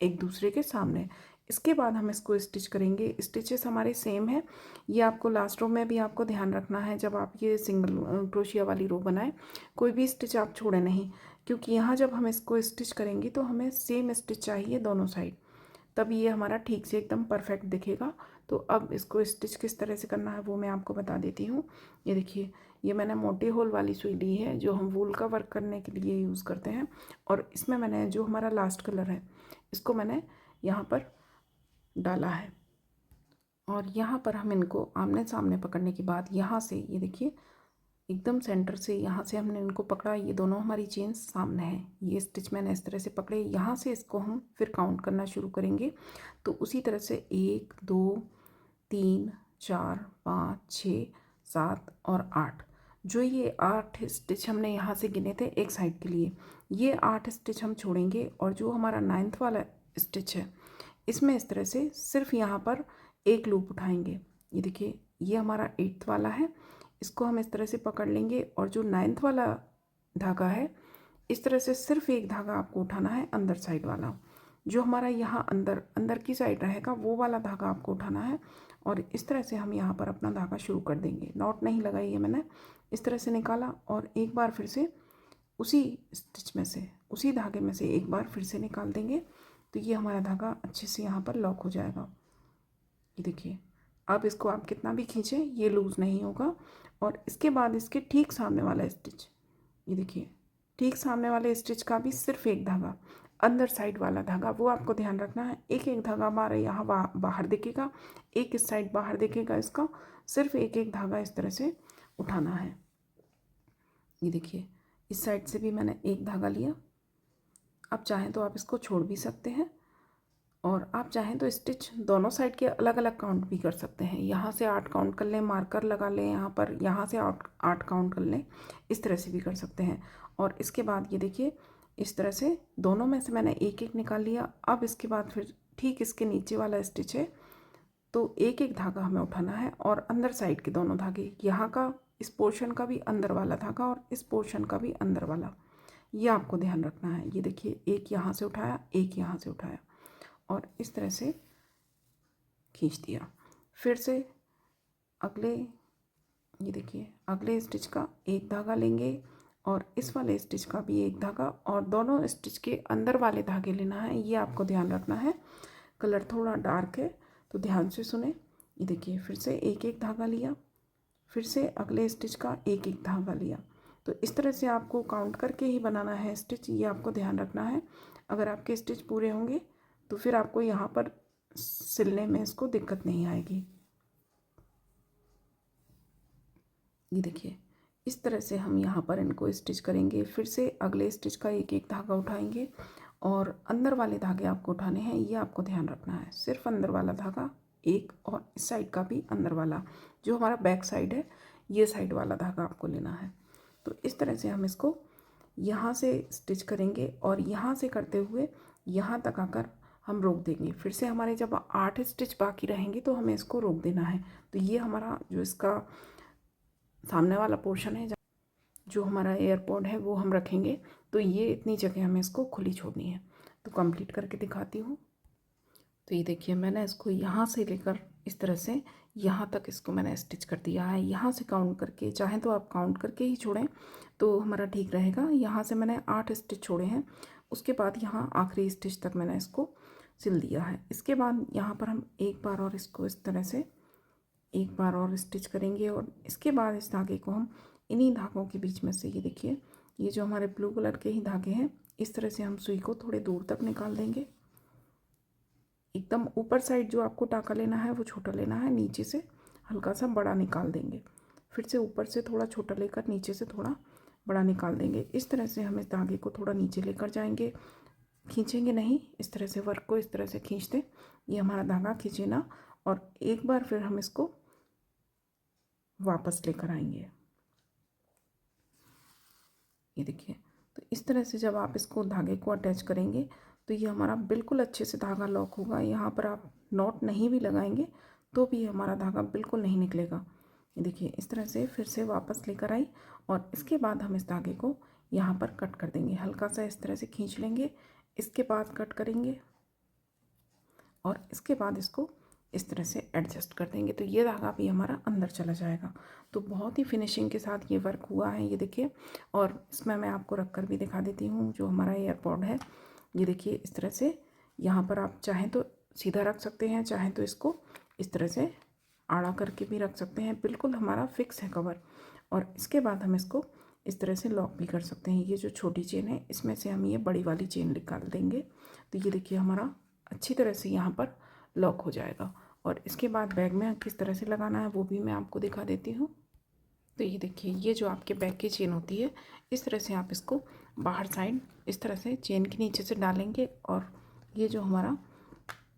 एक दूसरे के सामने। इसके बाद हम इसको स्टिच करेंगे। स्टिचेस हमारे सेम है, ये आपको लास्ट रो में भी आपको ध्यान रखना है। जब आप ये सिंगल क्रोशिया वाली रो बनाएं, कोई भी स्टिच आप छोड़े नहीं, क्योंकि यहाँ जब हम इसको स्टिच करेंगे तो हमें सेम स्टिच चाहिए दोनों साइड, तब ये हमारा ठीक से एकदम परफेक्ट दिखेगा। तो अब इसको स्टिच किस तरह से करना है वो मैं आपको बता देती हूँ। ये देखिए ये मैंने मोटे होल वाली सुई ली है, जो हम वूल का वर्क करने के लिए यूज़ करते हैं। और इसमें मैंने जो हमारा लास्ट कलर है, इसको मैंने यहाँ पर डाला है। और यहाँ पर हम इनको आमने सामने पकड़ने के बाद यहाँ से ये देखिए एकदम सेंटर से यहाँ से हमने इनको पकड़ा, ये दोनों हमारी चेन सामने है, ये स्टिच मैंने इस तरह से पकड़े। यहाँ से इसको हम फिर काउंट करना शुरू करेंगे। तो उसी तरह से 1 2 3 4 5 6 7 और 8, जो ये 8 स्टिच हमने यहाँ से गिने थे एक साइड के लिए, ये 8 स्टिच हम छोड़ेंगे। और जो हमारा 9th वाला स्टिच है, इसमें इस तरह से सिर्फ यहाँ पर एक लूप उठाएंगे। ये देखिए ये हमारा 8th वाला है, इसको हम इस तरह से पकड़ लेंगे। और जो 9th वाला धागा है, इस तरह से सिर्फ एक धागा आपको उठाना है, अंदर साइड वाला, जो हमारा यहाँ अंदर अंदर की साइड रहेगा वो वाला धागा आपको उठाना है। और इस तरह से हम यहाँ पर अपना धागा शुरू कर देंगे। नॉट नहीं लगाई है मैंने, इस तरह से निकाला और एक बार फिर से उसी स्टिच में से, उसी धागे में से एक बार फिर से निकाल देंगे। तो ये हमारा धागा अच्छे से यहाँ पर लॉक हो जाएगा। ये देखिए अब इसको आप कितना भी खींचें ये लूज़ नहीं होगा। और इसके बाद इसके ठीक सामने वाला स्टिच, ये देखिए ठीक सामने वाले स्टिच का भी सिर्फ एक धागा, अंदर साइड वाला धागा, वो आपको ध्यान रखना है। एक एक धागा हमारे यहाँ बाहर दिखेगा, एक इस साइड बाहर दिखेगा, इसका सिर्फ एक एक धागा इस तरह से उठाना है। ये देखिए इस साइड से भी मैंने एक धागा लिया। आप चाहें तो आप इसको छोड़ भी सकते हैं, और आप चाहें तो स्टिच दोनों साइड के अलग अलग काउंट भी कर सकते हैं। यहाँ से 8 काउंट कर लें, मार्कर लगा लें यहाँ पर, यहाँ से 8 काउंट कर लें, इस तरह से भी कर सकते हैं। और इसके बाद ये देखिए इस तरह से दोनों में से मैंने एक एक निकाल लिया। अब इसके बाद फिर ठीक इसके नीचे वाला स्टिच है, तो एक एक धागा हमें उठाना है। और अंदर साइड के दोनों धागे, यहाँ का इस पोर्शन का भी अंदर वाला धागा और इस पोर्शन का भी अंदर वाला, ये आपको ध्यान रखना है। ये देखिए, एक यहाँ से उठाया, एक यहाँ से उठाया और इस तरह से खींच दिया। फिर से अगले, ये देखिए, अगले स्टिच का एक धागा लेंगे और इस वाले स्टिच का भी एक धागा और दोनों स्टिच के अंदर वाले धागे लेना है। ये आपको ध्यान रखना है। कलर थोड़ा डार्क है तो ध्यान से सुने। ये देखिए, फिर से एक एक धागा लिया, फिर से अगले स्टिच का एक एक धागा लिया। तो इस तरह से आपको काउंट करके ही बनाना है स्टिच, ये आपको ध्यान रखना है। अगर आपके स्टिच पूरे होंगे तो फिर आपको यहाँ पर सिलने में इसको दिक्कत नहीं आएगी। ये देखिए, इस तरह से हम यहाँ पर इनको स्टिच करेंगे। फिर से अगले स्टिच का एक एक धागा उठाएंगे और अंदर वाले धागे आपको उठाने हैं, ये आपको ध्यान रखना है। सिर्फ अंदर वाला धागा एक और इस साइड का भी अंदर वाला, जो हमारा बैक साइड है, ये साइड वाला धागा आपको लेना है। तो इस तरह से हम इसको यहाँ से स्टिच करेंगे और यहाँ से करते हुए यहाँ तक आकर हम रोक देंगे। फिर से हमारे जब 8 स्टिच बाकी रहेंगे तो हमें इसको रोक देना है। तो ये हमारा जो इसका सामने वाला पोर्शन है, जो हमारा एयरपोर्ट है, वो हम रखेंगे। तो ये इतनी जगह हमें इसको खुली छोड़नी है। तो कंप्लीट करके दिखाती हूँ। तो ये देखिए, मैंने इसको यहाँ से लेकर इस तरह से यहाँ तक इसको मैंने स्टिच कर दिया है। यहाँ से काउंट करके, चाहें तो आप काउंट करके ही छोड़ें तो हमारा ठीक रहेगा। यहाँ से मैंने 8 स्टिच छोड़े हैं। उसके बाद यहाँ आखिरी स्टिच तक मैंने इसको सिल दिया है। इसके बाद यहाँ पर हम एक बार और इसको इस तरह से एक बार और स्टिच करेंगे और इसके बाद इस धागे को हम इन्हीं धागों के बीच में से, ये देखिए, ये जो हमारे ब्लू कलर के ही धागे हैं, इस तरह से हम सुई को थोड़े दूर तक निकाल देंगे। एकदम ऊपर साइड जो आपको टाका लेना है वो छोटा लेना है, नीचे से हल्का सा बड़ा निकाल देंगे। फिर से ऊपर से थोड़ा छोटा लेकर नीचे से थोड़ा बड़ा निकाल देंगे। इस तरह से हम इस धागे को थोड़ा नीचे लेकर जाएंगे, खींचेंगे नहीं, इस तरह से वर्क को इस तरह से खींच दें। ये हमारा धागा खींचे ना, और एक बार फिर हम इसको वापस लेकर आएंगे। ये देखिए, तो इस तरह से जब आप इसको धागे को अटैच करेंगे तो ये हमारा बिल्कुल अच्छे से धागा लॉक होगा। यहाँ पर आप नॉट नहीं भी लगाएंगे तो भी हमारा धागा बिल्कुल नहीं निकलेगा। ये देखिए, इस तरह से फिर से वापस लेकर आई और इसके बाद हम इस धागे को यहाँ पर कट कर देंगे। हल्का सा इस तरह से खींच लेंगे, इसके बाद कट करेंगे और इसके बाद इसको इस तरह से एडजस्ट कर देंगे। तो ये धागा भी हमारा अंदर चला जाएगा। तो बहुत ही फिनिशिंग के साथ ये वर्क हुआ है, ये देखिए। और इसमें मैं आपको रख कर भी दिखा देती हूँ जो हमारा एयरपोर्ट है। ये देखिए, इस तरह से यहाँ पर आप चाहें तो सीधा रख सकते हैं, चाहें तो इसको इस तरह से आड़ा करके भी रख सकते हैं। बिल्कुल हमारा फिक्स है कवर। और इसके बाद हम इसको इस तरह से लॉक भी कर सकते हैं। ये जो छोटी चेन है, इसमें से हम ये बड़ी वाली चेन निकाल देंगे। तो ये देखिए, हमारा अच्छी तरह से यहाँ पर लॉक हो जाएगा। और इसके बाद बैग में किस तरह से लगाना है वो भी मैं आपको दिखा देती हूँ। तो ये देखिए, ये जो आपके बैग की चेन होती है, इस तरह से आप इसको बाहर साइड इस तरह से चेन के नीचे से डालेंगे और ये जो हमारा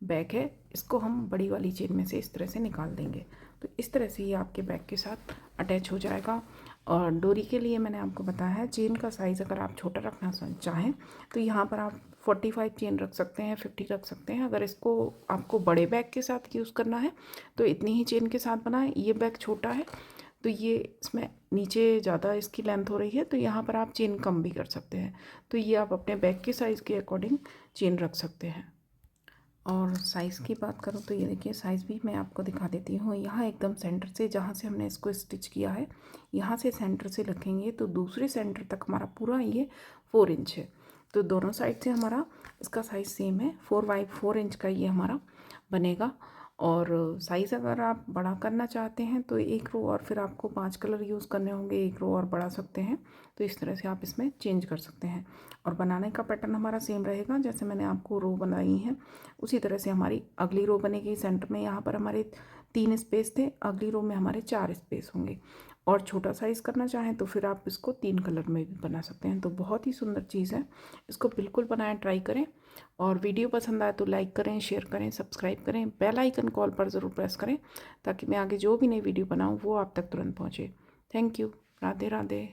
बैग है, इसको हम बड़ी वाली चेन में से इस तरह से निकाल देंगे। तो इस तरह से ये आपके बैग के साथ अटैच हो जाएगा। और डोरी के लिए मैंने आपको बताया है, चेन का साइज़ अगर आप छोटा रखना चाहें तो यहाँ पर आप 45 चेन रख सकते हैं, 50 रख सकते हैं। अगर इसको आपको बड़े बैग के साथ यूज़ करना है तो इतनी ही चेन के साथ बनाएं। ये बैग छोटा है तो ये इसमें नीचे ज़्यादा इसकी लेंथ हो रही है, तो यहाँ पर आप चेन कम भी कर सकते हैं। तो ये आप अपने बैग के साइज़ के अकॉर्डिंग चेन रख सकते हैं। और साइज़ की बात करूँ तो ये देखिए, साइज़ भी मैं आपको दिखा देती हूँ। यहाँ एकदम सेंटर से, जहाँ से हमने इसको स्टिच किया है, यहाँ से सेंटर से रखेंगे तो दूसरे सेंटर तक हमारा पूरा ये 4 इंच है। तो दोनों साइड से हमारा इसका साइज़ सेम है, 4x4 इंच का ये हमारा बनेगा। और साइज़ अगर आप बड़ा करना चाहते हैं तो एक रो और फिर आपको 5 कलर यूज़ करने होंगे, एक रो और बढ़ा सकते हैं। तो इस तरह से आप इसमें चेंज कर सकते हैं। और बनाने का पैटर्न हमारा सेम रहेगा, जैसे मैंने आपको रो बनाई है उसी तरह से हमारी अगली रो बनेगी। सेंटर में यहाँ पर हमारे 3 स्पेस थे, अगली रो में हमारे 4 स्पेस होंगे। और छोटा साइज़ करना चाहें तो फिर आप इसको 3 कलर में भी बना सकते हैं। तो बहुत ही सुंदर चीज़ है, इसको बिल्कुल बनाएं, ट्राई करें। और वीडियो पसंद आए तो लाइक करें, शेयर करें, सब्सक्राइब करें, बेल आइकन कॉल पर ज़रूर प्रेस करें ताकि मैं आगे जो भी नई वीडियो बनाऊँ वो आप तक तुरंत पहुँचे। Thank you. राधे राधे।